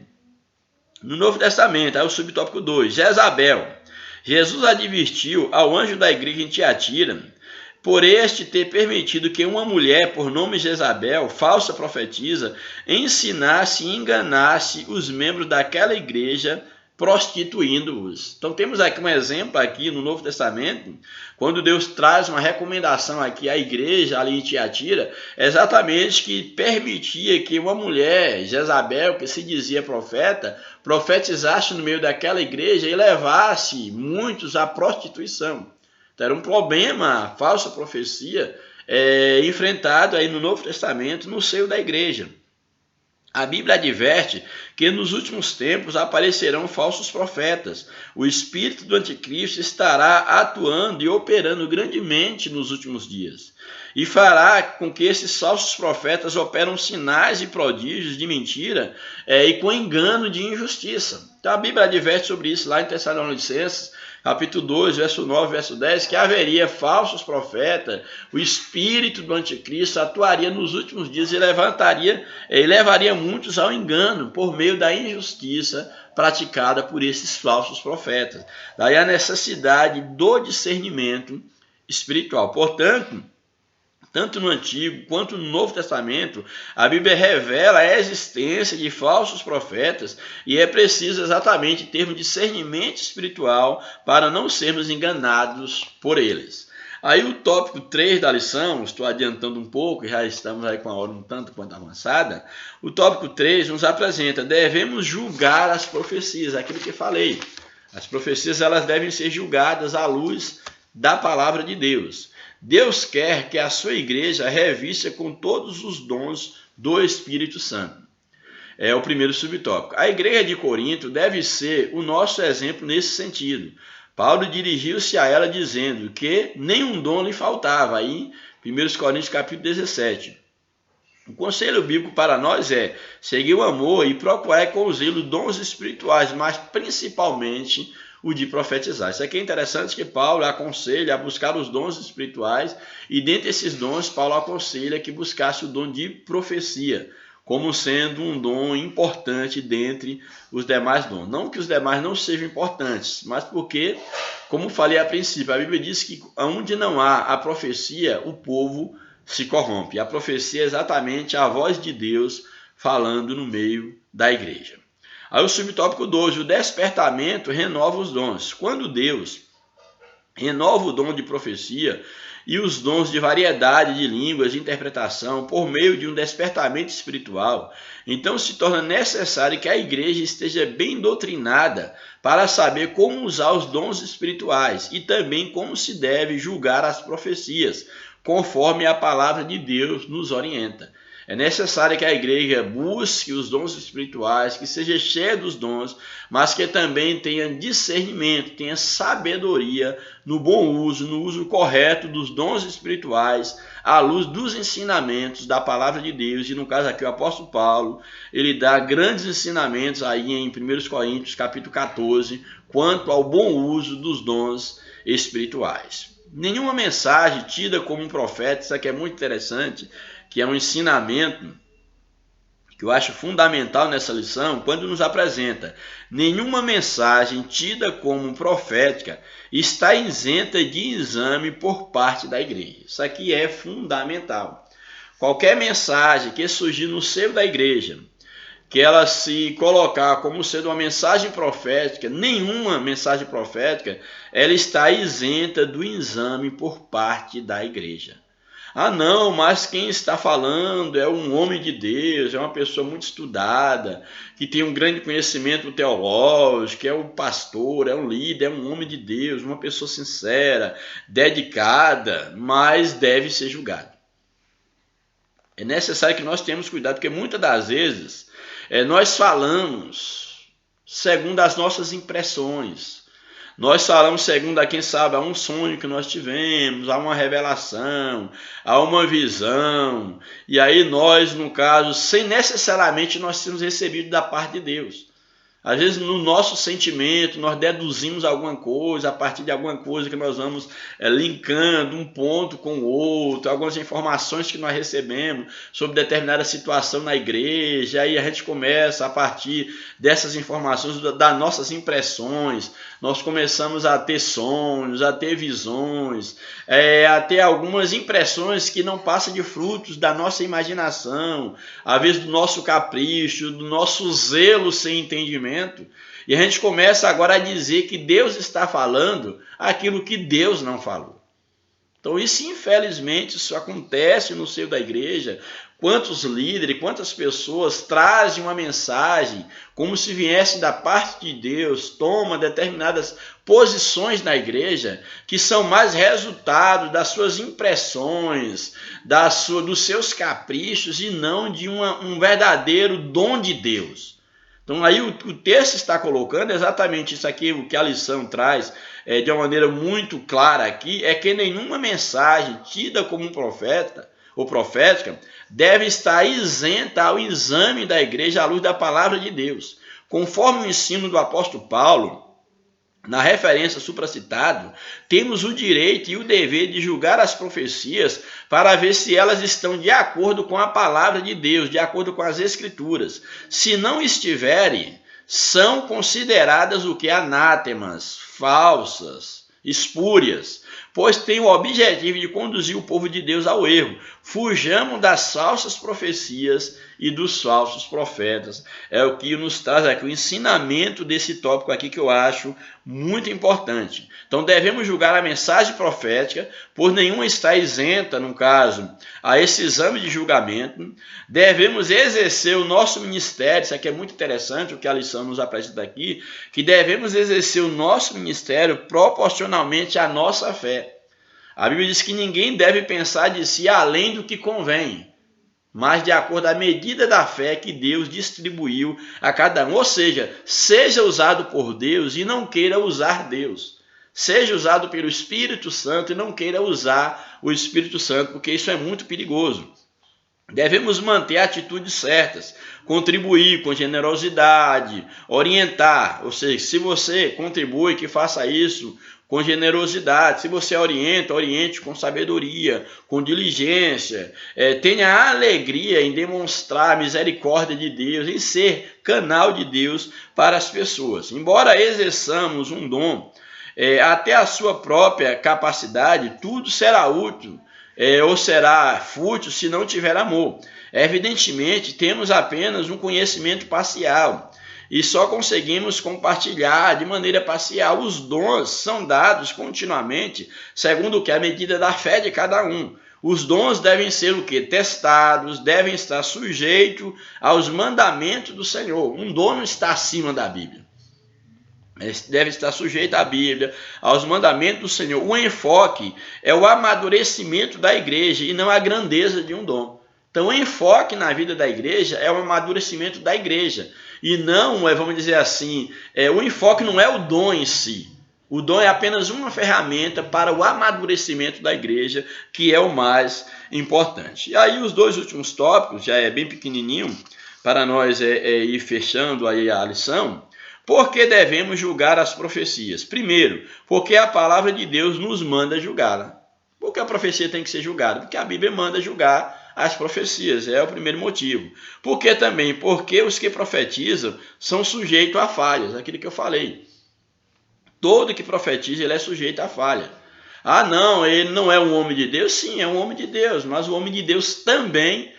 No Novo Testamento, aí o subtópico 2, Jezabel. Jesus advertiu ao anjo da igreja em Tiatira, por este ter permitido que uma mulher, por nome Jezabel, falsa profetisa, ensinasse e enganasse os membros daquela igreja, prostituindo-os. Então temos aqui um exemplo aqui no Novo Testamento, quando Deus traz uma recomendação aqui à igreja ali em Tiatira, exatamente que permitia que uma mulher, Jezabel, que se dizia profeta, profetizasse no meio daquela igreja e levasse muitos à prostituição. Então era um problema, a falsa profecia enfrentado aí no Novo Testamento, no seio da igreja. A Bíblia adverte que nos últimos tempos aparecerão falsos profetas. O espírito do anticristo estará atuando e operando grandemente nos últimos dias. E fará com que esses falsos profetas operam sinais e prodígios de mentira e com engano de injustiça. Então a Bíblia adverte sobre isso lá em Tessalonicenses, capítulo 2, verso 9, verso 10, que haveria falsos profetas, o espírito do anticristo atuaria nos últimos dias e levaria muitos ao engano por meio da injustiça praticada por esses falsos profetas. Daí a necessidade do discernimento espiritual. Portanto, tanto no Antigo quanto no Novo Testamento, a Bíblia revela a existência de falsos profetas e é preciso exatamente ter um discernimento espiritual para não sermos enganados por eles. Aí o tópico 3 da lição, estou adiantando um pouco, já estamos aí com a hora um tanto quanto avançada. O tópico 3 nos apresenta: devemos julgar as profecias, aquilo que falei. As profecias elas devem ser julgadas à luz da palavra de Deus. Deus quer que a sua igreja revista com todos os dons do Espírito Santo. É o primeiro subtópico. A igreja de Corinto deve ser o nosso exemplo nesse sentido. Paulo dirigiu-se a ela dizendo que nenhum dom lhe faltava. Aí, 1 Coríntios capítulo 17. O conselho bíblico para nós é seguir o amor e procurar com zelo dons espirituais, mas principalmente o de profetizar. Isso aqui é interessante, que Paulo aconselha a buscar os dons espirituais, e dentre esses dons, Paulo aconselha que buscasse o dom de profecia. como sendo um dom importante dentre os demais dons. Não que os demais não sejam importantes, mas porque, como falei a princípio, a Bíblia diz que onde não há a profecia, o povo se corrompe. A profecia é exatamente a voz de Deus falando no meio da igreja. Aí o subtópico 12, o despertamento renova os dons. Quando Deus renova o dom de profecia e os dons de variedade de línguas de interpretação por meio de um despertamento espiritual, então se torna necessário que a igreja esteja bem doutrinada para saber como usar os dons espirituais e também como se deve julgar as profecias, conforme a palavra de Deus nos orienta. É necessário que a igreja busque os dons espirituais, que seja cheia dos dons, mas que também tenha discernimento, tenha sabedoria no bom uso, no uso correto dos dons espirituais, à luz dos ensinamentos da palavra de Deus. E no caso aqui o apóstolo Paulo, ele dá grandes ensinamentos aí em 1 Coríntios capítulo 14, quanto ao bom uso dos dons espirituais. Nenhuma mensagem tida como um profeta, isso aqui é muito interessante, que é um ensinamento que eu acho fundamental nessa lição, quando nos apresenta: nenhuma mensagem tida como profética está isenta de exame por parte da igreja. Isso aqui é fundamental. Qualquer mensagem que surgir no seio da igreja, que ela se colocar como sendo uma mensagem profética, nenhuma mensagem profética, ela está isenta do exame por parte da igreja. Ah, não, mas quem está falando é um homem de Deus, é uma pessoa muito estudada, que tem um grande conhecimento teológico, é um pastor, é um líder, é um homem de Deus, uma pessoa sincera, dedicada, mas deve ser julgado. É necessário que nós tenhamos cuidado, porque muitas das vezes nós falamos segundo as nossas impressões. Nós falamos segundo, quem sabe, a um sonho que nós tivemos, a uma revelação, a uma visão. E aí nós, no caso, sem necessariamente nós termos recebido da parte de Deus. Às vezes, no nosso sentimento, nós deduzimos alguma coisa, a partir de alguma coisa que nós vamos linkando um ponto com o outro, algumas informações que nós recebemos sobre determinada situação na igreja, aí a gente começa, a partir dessas informações, das nossas impressões, nós começamos a ter sonhos, a ter visões, a ter algumas impressões que não passam de frutos da nossa imaginação, às vezes do nosso capricho, do nosso zelo sem entendimento. E a gente começa agora a dizer que Deus está falando aquilo que Deus não falou. Então isso, infelizmente, isso acontece no seio da igreja. Quantos líderes, quantas pessoas trazem uma mensagem como se viesse da parte de Deus, tomam determinadas posições na igreja que são mais resultado das suas impressões, dos seus caprichos e não de um verdadeiro dom de Deus. Então aí o texto está colocando exatamente isso aqui, o que a lição traz de uma maneira muito clara aqui, é que nenhuma mensagem tida como um profeta ou profética deve estar isenta ao exame da igreja à luz da palavra de Deus. Conforme o ensino do apóstolo Paulo, na referência supracitada, temos o direito e o dever de julgar as profecias para ver se elas estão de acordo com a palavra de Deus, de acordo com as escrituras. Se não estiverem, são consideradas o que? Anátemas, falsas, espúrias, pois tem o objetivo de conduzir o povo de Deus ao erro. Fujamos das falsas profecias e dos falsos profetas. É o que nos traz aqui o ensinamento desse tópico aqui, que eu acho muito importante. Então devemos julgar a mensagem profética, por nenhuma está isenta, no caso, a esse exame de julgamento. Devemos exercer o nosso ministério, isso aqui é muito interessante, o que a lição nos apresenta aqui, que devemos exercer o nosso ministério proporcionalmente à nossa fé. A Bíblia diz que ninguém deve pensar de si além do que convém, mas de acordo à medida da fé que Deus distribuiu a cada um. Ou seja, seja usado por Deus e não queira usar Deus. Seja usado pelo Espírito Santo e não queira usar o Espírito Santo, porque isso é muito perigoso. Devemos manter atitudes certas, contribuir com generosidade, orientar, ou seja, se você contribui, que faça isso com generosidade. Se você oriente com sabedoria, com diligência. Tenha alegria em demonstrar a misericórdia de Deus, em ser canal de Deus para as pessoas. Embora exerçamos um dom, até a sua própria capacidade, tudo será útil. Ou será fútil se não tiver amor. Evidentemente, temos apenas um conhecimento parcial e só conseguimos compartilhar de maneira parcial. Os dons são dados continuamente, segundo o que a medida da fé de cada um. Os dons devem ser o quê? Testados, devem estar sujeitos aos mandamentos do Senhor. Um dom não está acima da Bíblia. Deve estar sujeito à Bíblia, aos mandamentos do Senhor. O enfoque é o amadurecimento da igreja e não a grandeza de um dom. Então, o enfoque na vida da igreja é o amadurecimento da igreja. E não, vamos dizer assim, o enfoque não é o dom em si. O dom é apenas uma ferramenta para o amadurecimento da igreja, que é o mais importante. E aí, os dois últimos tópicos, já é bem pequenininho, para nós ir fechando aí a lição. Por que devemos julgar as profecias? Primeiro, porque a palavra de Deus nos manda julgá-la. Por que a profecia tem que ser julgada? Porque a Bíblia manda julgar as profecias, é o primeiro motivo. Por que também? Porque os que profetizam são sujeitos a falhas, aquilo que eu falei. Todo que profetiza, ele é sujeito a falha. Ah, não, ele não é um homem de Deus? Sim, é um homem de Deus, mas o homem de Deus também,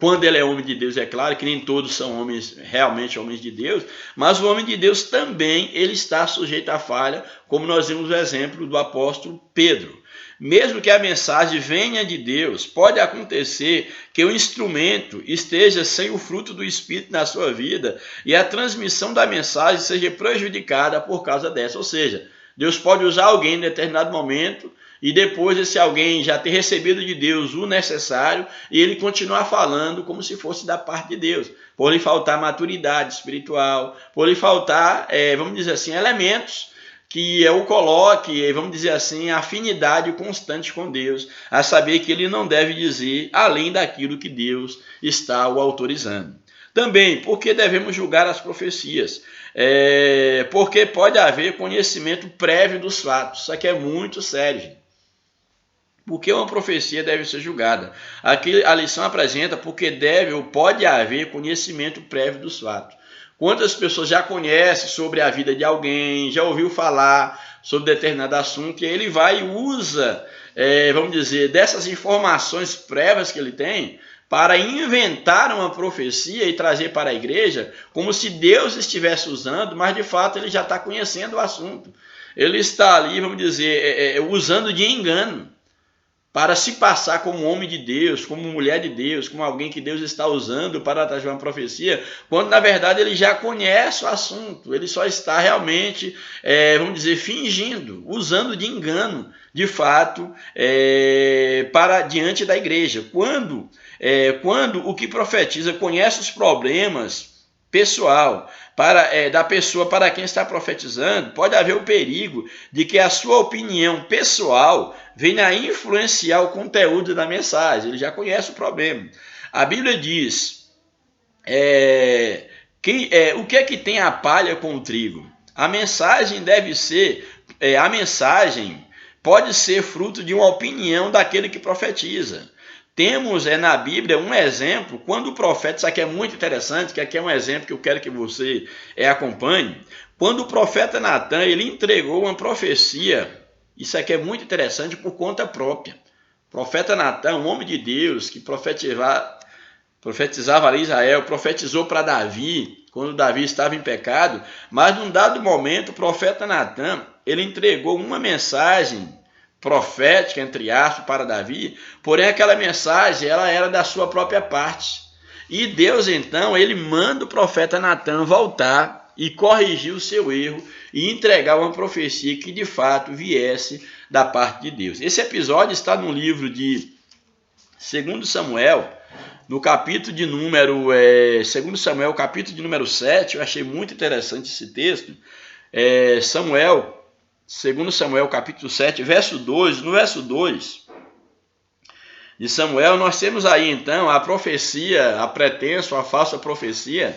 quando ele é homem de Deus, é claro que nem todos são homens, realmente homens de Deus, mas o homem de Deus também, ele está sujeito à falha, como nós vimos o exemplo do apóstolo Pedro. Mesmo que a mensagem venha de Deus, pode acontecer que o instrumento esteja sem o fruto do Espírito na sua vida e a transmissão da mensagem seja prejudicada por causa dessa. Ou seja, Deus pode usar alguém em determinado momento e depois esse alguém já ter recebido de Deus o necessário e ele continuar falando como se fosse da parte de Deus. Por lhe faltar maturidade espiritual, por lhe faltar, vamos dizer assim, elementos que o coloque, vamos dizer assim, afinidade constante com Deus, a saber que ele não deve dizer além daquilo que Deus está o autorizando. Também, porque devemos julgar as profecias? Porque pode haver conhecimento prévio dos fatos. Isso aqui é muito sério, gente. Porque uma profecia deve ser julgada? Aqui a lição apresenta porque deve ou pode haver conhecimento prévio dos fatos. Quantas pessoas já conhecem sobre a vida de alguém, já ouviu falar sobre determinado assunto, e ele vai e usa, vamos dizer, dessas informações prévias que ele tem para inventar uma profecia e trazer para a igreja como se Deus estivesse usando, mas de fato ele já está conhecendo o assunto. Ele está ali, vamos dizer, usando de engano para se passar como homem de Deus, como mulher de Deus, como alguém que Deus está usando para trazer uma profecia, quando na verdade ele já conhece o assunto, ele só está realmente, vamos dizer, fingindo, usando de engano, de fato, para diante da igreja. Quando o que profetiza conhece os problemas pessoal, da pessoa para quem está profetizando, pode haver o perigo de que a sua opinião pessoal venha a influenciar o conteúdo da mensagem. Ele já conhece o problema. A Bíblia diz, o que é que tem a palha com o trigo? A mensagem deve ser, a mensagem pode ser fruto de uma opinião daquele que profetiza. Temos na Bíblia um exemplo, quando o profeta, isso aqui é muito interessante, que aqui é um exemplo que eu quero que você acompanhe, quando o profeta Natan, ele entregou uma profecia, isso aqui é muito interessante por conta própria. O profeta Natan, um homem de Deus, que profetizava ali Israel, profetizou para Davi, quando Davi estava em pecado, mas num dado momento o profeta Natan, ele entregou uma mensagem profética, entre aspas, para Davi, porém aquela mensagem ela era da sua própria parte. E Deus, então, ele manda o profeta Natan voltar e corrigir o seu erro e entregar uma profecia que, de fato, viesse da parte de Deus. Esse episódio está no livro de 2 Samuel, no capítulo de número 2 Samuel, capítulo de número 7, eu achei muito interessante esse texto. 2 Samuel, capítulo 7, verso 2, no verso 2, de Samuel, nós temos aí então a profecia, a pretensa, a falsa profecia,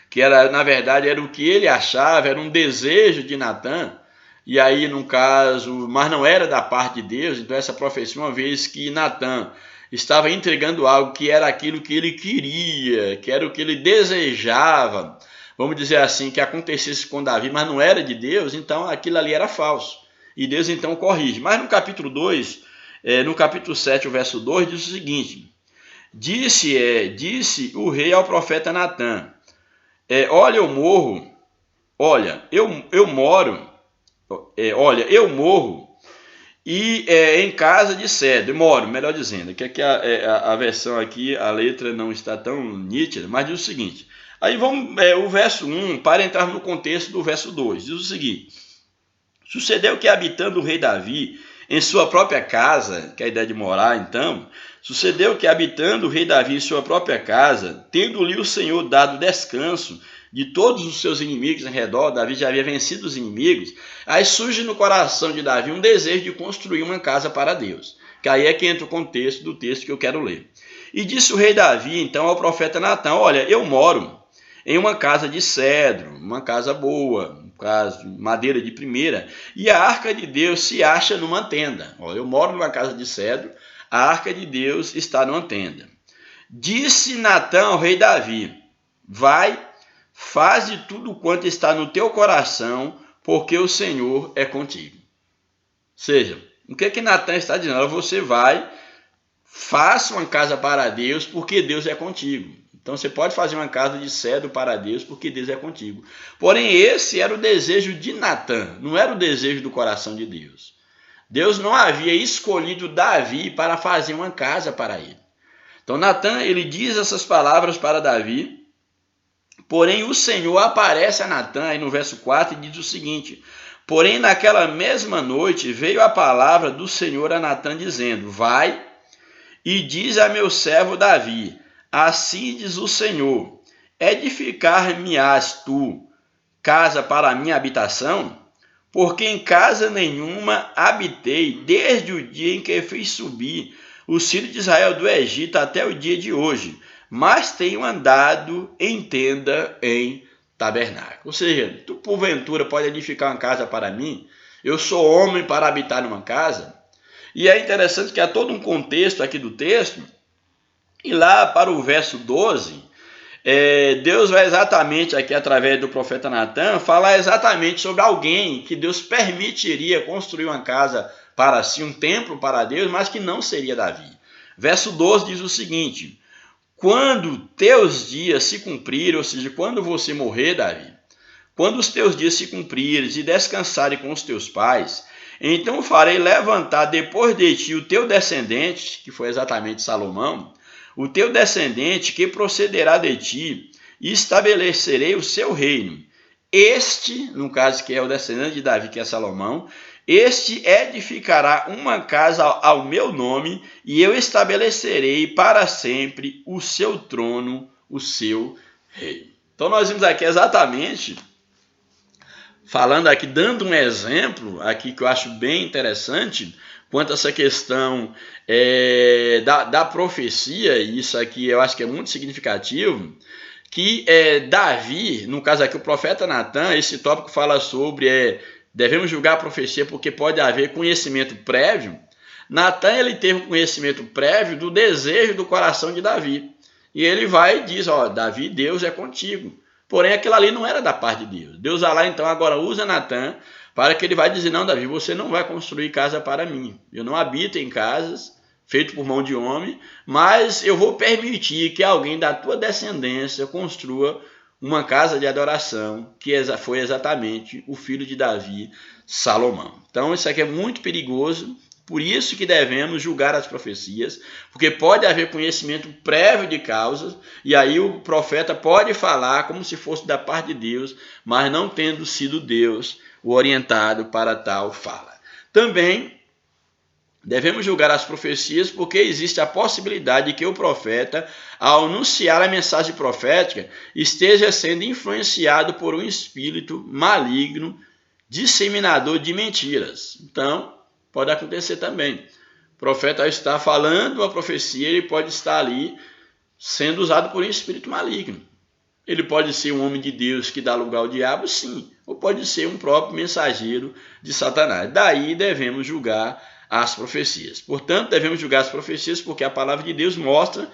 que era, na verdade, era o que ele achava, era um desejo de Natã, e aí, no caso, mas não era da parte de Deus. Então essa profecia, uma vez que Natã estava entregando algo que era aquilo que ele queria, que era o que ele desejava, vamos dizer assim, que acontecesse com Davi, mas não era de Deus, então aquilo ali era falso. E Deus então corrige. Mas no capítulo 2, no capítulo 7, o verso 2, diz o seguinte: Disse o rei ao profeta Natã, olha, eu morro, eu morro e em casa de cedro, moro, melhor dizendo, que aqui a versão aqui, a letra não está tão nítida, mas diz o seguinte. Aí vamos, o verso 1, para entrar no contexto do verso 2, diz o seguinte: Sucedeu que, habitando o rei Davi em sua própria casa, que é a ideia de morar, então, sucedeu que, habitando o rei Davi em sua própria casa, tendo-lhe o Senhor dado descanso de todos os seus inimigos em redor, Davi já havia vencido os inimigos, aí surge no coração de Davi um desejo de construir uma casa para Deus, que aí é que entra o contexto do texto que eu quero ler. E disse o rei Davi, então, ao profeta Natã, olha, eu moro em uma casa de cedro, uma casa boa, no caso, madeira de primeira, e a arca de Deus se acha numa tenda. Olha, eu moro numa casa de cedro, a arca de Deus está numa tenda. Disse Natã ao rei Davi, vai, faze tudo quanto está no teu coração, porque o Senhor é contigo. Ou seja, o que Natã está dizendo? Você vai, faça uma casa para Deus, porque Deus é contigo. Então você pode fazer uma casa de cedro para Deus, porque Deus é contigo. Porém, esse era o desejo de Natã, não era o desejo do coração de Deus. Deus não havia escolhido Davi para fazer uma casa para ele. Então Natã, ele diz essas palavras para Davi, porém o Senhor aparece a Natã, aí no verso 4, e diz o seguinte: porém naquela mesma noite veio a palavra do Senhor a Natã, dizendo, vai e diz a meu servo Davi, assim diz o Senhor, edificar-me-ás tu casa para a minha habitação? Porque em casa nenhuma habitei desde o dia em que fiz subir os filhos de Israel do Egito até o dia de hoje, mas tenho andado em tenda em tabernáculo. Ou seja, tu porventura pode edificar uma casa para mim? Eu sou homem para habitar numa casa? E é interessante que há todo um contexto aqui do texto, e lá para o verso 12, Deus vai exatamente aqui através do profeta Natã falar exatamente sobre alguém que Deus permitiria construir uma casa para si, um templo para Deus, mas que não seria Davi. Verso 12 diz o seguinte: quando teus dias se cumprirem, ou seja, quando você morrer, Davi, quando os teus dias se cumprirem e descansarem com os teus pais, então farei levantar depois de ti o teu descendente, que foi exatamente Salomão, o teu descendente que procederá de ti, e estabelecerei o seu reino. Este, no caso que é o descendente de Davi, que é Salomão, este edificará uma casa ao meu nome, e eu estabelecerei para sempre o seu trono, o seu reino. Então nós vimos aqui exatamente, falando aqui, dando um exemplo aqui que eu acho bem interessante, quanto a essa questão da profecia, e isso aqui eu acho que é muito significativo, que Davi, no caso aqui o profeta Natã, esse tópico fala sobre devemos julgar a profecia porque pode haver conhecimento prévio. Natã, ele teve um conhecimento prévio do desejo do coração de Davi, e ele vai e diz, Davi, Deus é contigo. Porém, aquilo ali não era da parte de Deus. Deus vai lá, então, agora usa Natã para que ele vai dizer, não, Davi, você não vai construir casa para mim. Eu não habito em casas feitas por mão de homem, mas eu vou permitir que alguém da tua descendência construa uma casa de adoração, que foi exatamente o filho de Davi, Salomão. Então, isso aqui é muito perigoso. Por isso que devemos julgar as profecias, porque pode haver conhecimento prévio de causas, e aí o profeta pode falar como se fosse da parte de Deus, mas não tendo sido Deus o orientado para tal fala. Também devemos julgar as profecias porque existe a possibilidade de que o profeta, ao anunciar a mensagem profética, esteja sendo influenciado por um espírito maligno, disseminador de mentiras. Então, pode acontecer também. O profeta, ao estar falando uma profecia, ele pode estar ali sendo usado por um espírito maligno. Ele pode ser um homem de Deus que dá lugar ao diabo, sim, ou pode ser um próprio mensageiro de Satanás. Daí devemos julgar as profecias. Portanto, devemos julgar as profecias porque a palavra de Deus mostra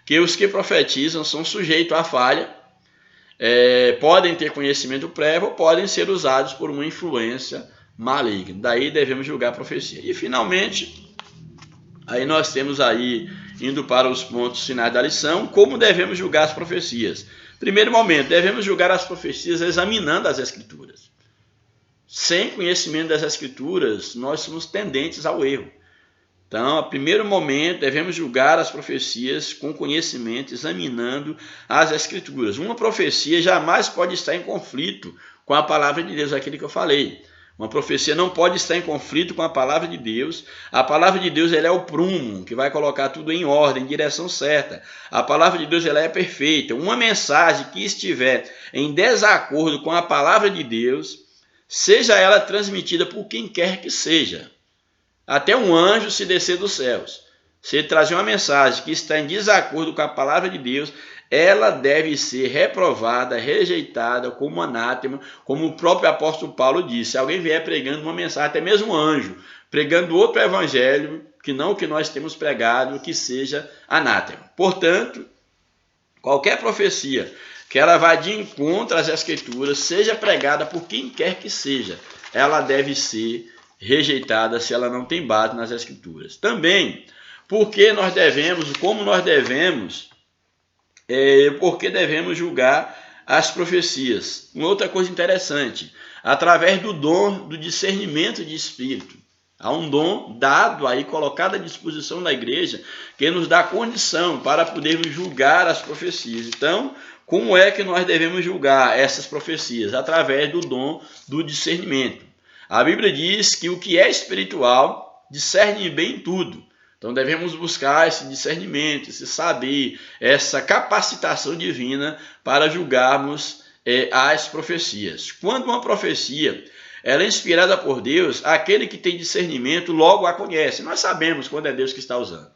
que os que profetizam são sujeitos à falha, podem ter conhecimento prévio ou podem ser usados por uma influência maligna. Daí devemos julgar a profecia. E, finalmente, aí nós temos aí, indo para os pontos finais da lição, como devemos julgar as profecias. Primeiro momento, devemos julgar as profecias examinando as Escrituras. Sem conhecimento das Escrituras, nós somos tendentes ao erro. Então, a primeiro momento, devemos julgar as profecias com conhecimento, examinando as Escrituras. Uma profecia jamais pode estar em conflito com a palavra de Deus, aquilo que eu falei. Uma profecia não pode estar em conflito com a palavra de Deus. A palavra de Deus ela é o prumo, que vai colocar tudo em ordem, em direção certa. A palavra de Deus ela é perfeita. Uma mensagem que estiver em desacordo com a palavra de Deus, seja ela transmitida por quem quer que seja, até um anjo se descer dos céus, se ele trazer uma mensagem que está em desacordo com a palavra de Deus, ela deve ser reprovada, rejeitada, como anátema, como o próprio apóstolo Paulo disse. Se alguém vier pregando uma mensagem, até mesmo um anjo, pregando outro evangelho, que não o que nós temos pregado, que seja anátema. Portanto, qualquer profecia que ela vá de encontro às Escrituras, seja pregada por quem quer que seja, ela deve ser rejeitada se ela não tem base nas Escrituras. Também, porque nós devemos julgar as profecias. Uma outra coisa interessante, através do dom do discernimento de espírito. Há um dom dado aí, colocado à disposição da igreja, que nos dá condição para podermos julgar as profecias. Então, como é que nós devemos julgar essas profecias? Através do dom do discernimento. A Bíblia diz que o que é espiritual discerne bem tudo. Então devemos buscar esse discernimento, esse saber, essa capacitação divina para julgarmos as profecias. Quando uma profecia ela é inspirada por Deus, aquele que tem discernimento logo a conhece. Nós sabemos quando é Deus que está usando.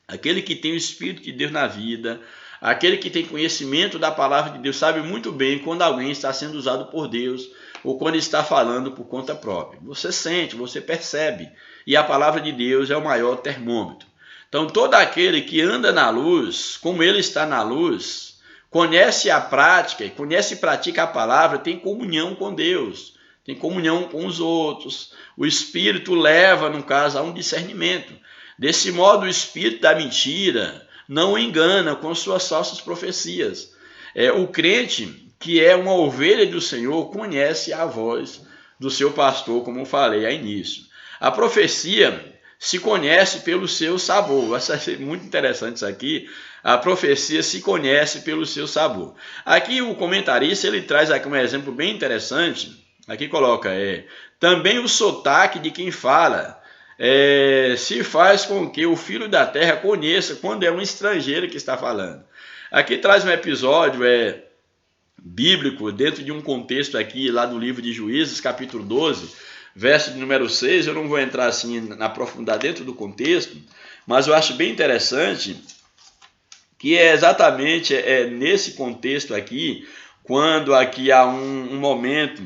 Aquele que tem o Espírito de Deus na vida, aquele que tem conhecimento da palavra de Deus, sabe muito bem quando alguém está sendo usado por Deus ou quando está falando por conta própria. Você sente, você percebe. E a palavra de Deus é o maior termômetro. Então, todo aquele que anda na luz, como ele está na luz, conhece a prática, conhece e pratica a palavra, tem comunhão com Deus, tem comunhão com os outros. O Espírito leva, no caso, a um discernimento. Desse modo, o Espírito da mentira não engana com suas falsas profecias. O crente, que é uma ovelha do Senhor, conhece a voz do seu pastor, como eu falei ao início. A profecia se conhece pelo seu sabor. Vai ser muito interessante isso aqui. A profecia se conhece pelo seu sabor. Aqui o comentarista ele traz aqui um exemplo bem interessante. Aqui coloca, também o sotaque de quem fala se faz com que o filho da terra conheça quando é um estrangeiro que está falando. Aqui traz um episódio bíblico dentro de um contexto aqui lá do livro de Juízes, capítulo 12, verso de número 6, eu não vou entrar assim na aprofundar dentro do contexto, mas eu acho bem interessante que é exatamente nesse contexto aqui, quando aqui há um momento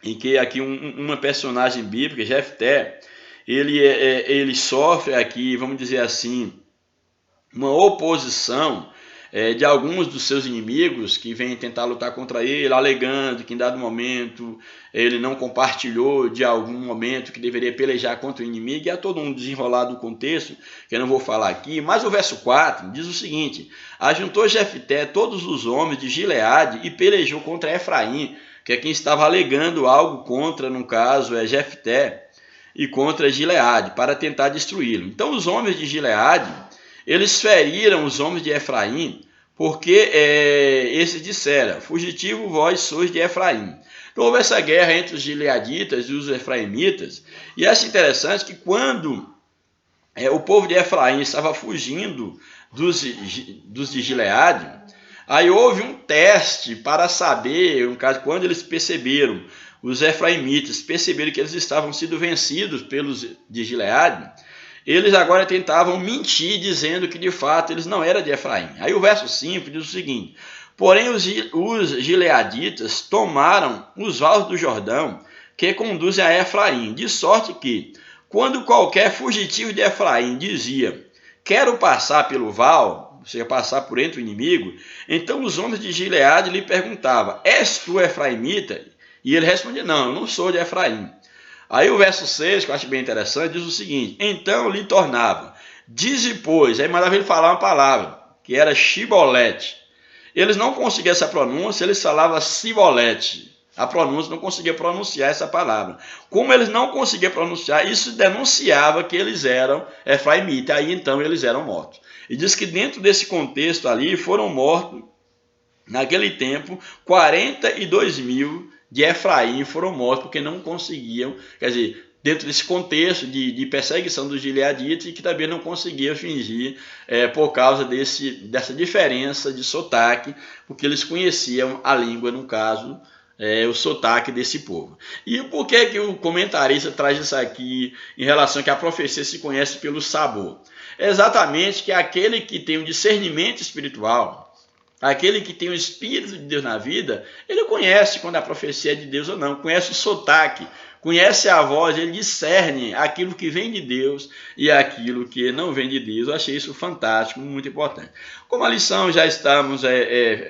em que aqui uma personagem bíblica, Jefté, ele sofre aqui, vamos dizer assim, uma oposição de alguns dos seus inimigos que vêm tentar lutar contra ele, alegando que em dado momento ele não compartilhou de algum momento que deveria pelejar contra o inimigo, e há todo um desenrolar do contexto, que eu não vou falar aqui, mas o verso 4 diz o seguinte: ajuntou Jefté todos os homens de Gileade e pelejou contra Efraim, que é quem estava alegando algo contra, no caso, Jefté, e contra Gileade, para tentar destruí-lo. Então os homens de Gileade, eles feriram os homens de Efraim, porque esses disseram: fugitivo vós sois de Efraim. Então houve essa guerra entre os gileaditas e os efraimitas, e acho interessante que quando o povo de Efraim estava fugindo dos de Gileade, aí houve um teste para saber, no caso, quando eles perceberam os efraimitas perceberam que eles estavam sendo vencidos pelos de Gileade, eles agora tentavam mentir, dizendo que de fato eles não eram de Efraim. Aí o verso 5 diz o seguinte: porém os gileaditas tomaram os vales do Jordão que conduzem a Efraim, de sorte que, quando qualquer fugitivo de Efraim dizia: quero passar pelo val, ou seja, passar por entre o inimigo, então os homens de Gileade lhe perguntavam: és tu efraimita? E ele respondia: não, eu não sou de Efraim. Aí o verso 6, que eu acho bem interessante, diz o seguinte: então lhe tornava: dize, pois, aí mandava ele falar uma palavra, que era Shibolete. Eles não conseguiam essa pronúncia, eles falavam Sibolete. A pronúncia não conseguia pronunciar essa palavra. Como eles não conseguiam pronunciar, isso denunciava que eles eram efraimitas. Aí então eles eram mortos. E diz que dentro desse contexto ali foram mortos, naquele tempo, 42 mil de Efraim foram mortos porque não conseguiam, quer dizer, dentro desse contexto de perseguição dos gileaditas, e que também não conseguiam fingir por causa dessa diferença de sotaque, porque eles conheciam a língua, no caso, o sotaque desse povo. E por que o comentarista traz isso aqui em relação a que a profecia se conhece pelo sabor? É exatamente que aquele que tem um discernimento espiritual, aquele que tem o Espírito de Deus na vida, ele conhece quando a profecia é de Deus ou não, conhece o sotaque, conhece a voz, ele discerne aquilo que vem de Deus e aquilo que não vem de Deus. Eu achei isso fantástico, muito importante. Como a lição já estamos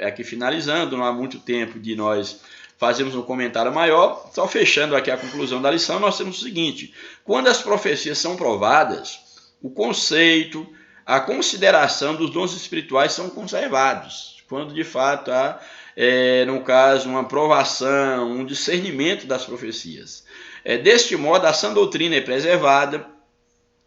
aqui finalizando, não há muito tempo de nós fazermos um comentário maior, só fechando aqui a conclusão da lição, nós temos o seguinte: quando as profecias são provadas, o conceito, a consideração dos dons espirituais são conservados. Quando de fato há, no caso, uma provação, um discernimento das profecias. Deste modo, a sã doutrina é preservada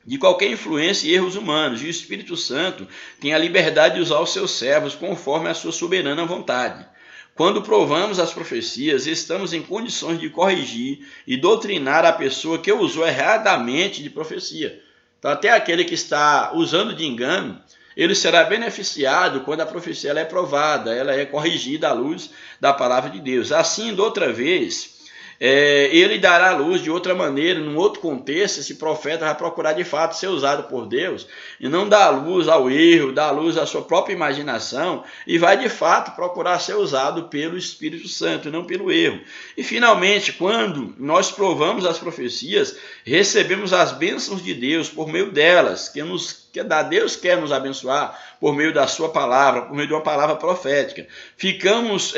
de qualquer influência e erros humanos, e o Espírito Santo tem a liberdade de usar os seus servos conforme a sua soberana vontade. Quando provamos as profecias, estamos em condições de corrigir e doutrinar a pessoa que usou erradamente de profecia. Então, até aquele que está usando de engano, ele será beneficiado quando a profecia ela é provada, ela é corrigida à luz da palavra de Deus. Assim, de outra vez, ele dará à luz de outra maneira, num outro contexto. Esse profeta vai procurar de fato ser usado por Deus e não dar luz ao erro, dar luz à sua própria imaginação, e vai de fato procurar ser usado pelo Espírito Santo e não pelo erro. E finalmente, quando nós provamos as profecias, recebemos as bênçãos de Deus por meio delas, Deus quer nos abençoar por meio da sua palavra, por meio de uma palavra profética. Ficamos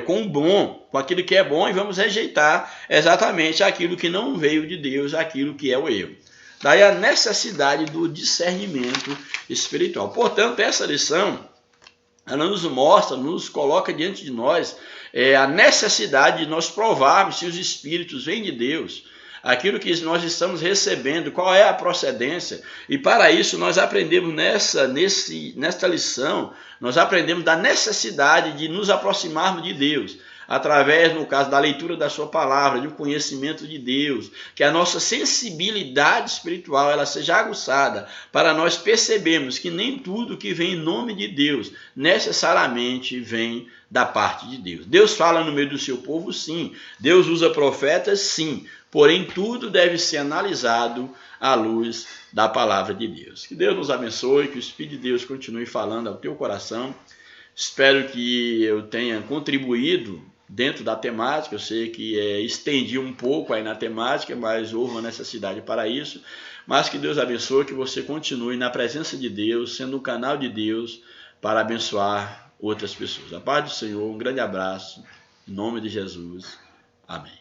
com o bom, com aquilo que é bom, e vamos rejeitar exatamente aquilo que não veio de Deus, aquilo que é o erro. Daí a necessidade do discernimento espiritual. Portanto, essa lição, ela nos mostra, nos coloca diante de nós a necessidade de nós provarmos se os espíritos vêm de Deus, aquilo que nós estamos recebendo, qual é a procedência. E para isso nós aprendemos nesta lição, nós aprendemos da necessidade de nos aproximarmos de Deus, através, no caso, da leitura da sua palavra, de um conhecimento de Deus, que a nossa sensibilidade espiritual ela seja aguçada, para nós percebermos que nem tudo que vem em nome de Deus necessariamente vem da parte de Deus. Deus fala no meio do seu povo, sim. Deus usa profetas, sim. Porém, tudo deve ser analisado à luz da palavra de Deus. Que Deus nos abençoe, que o Espírito de Deus continue falando ao teu coração. Espero que eu tenha contribuído dentro da temática. Eu sei que estendi um pouco aí na temática, mas houve uma necessidade para isso. Mas que Deus abençoe, que você continue na presença de Deus, sendo um canal de Deus para abençoar outras pessoas. A paz do Senhor, um grande abraço, em nome de Jesus. Amém.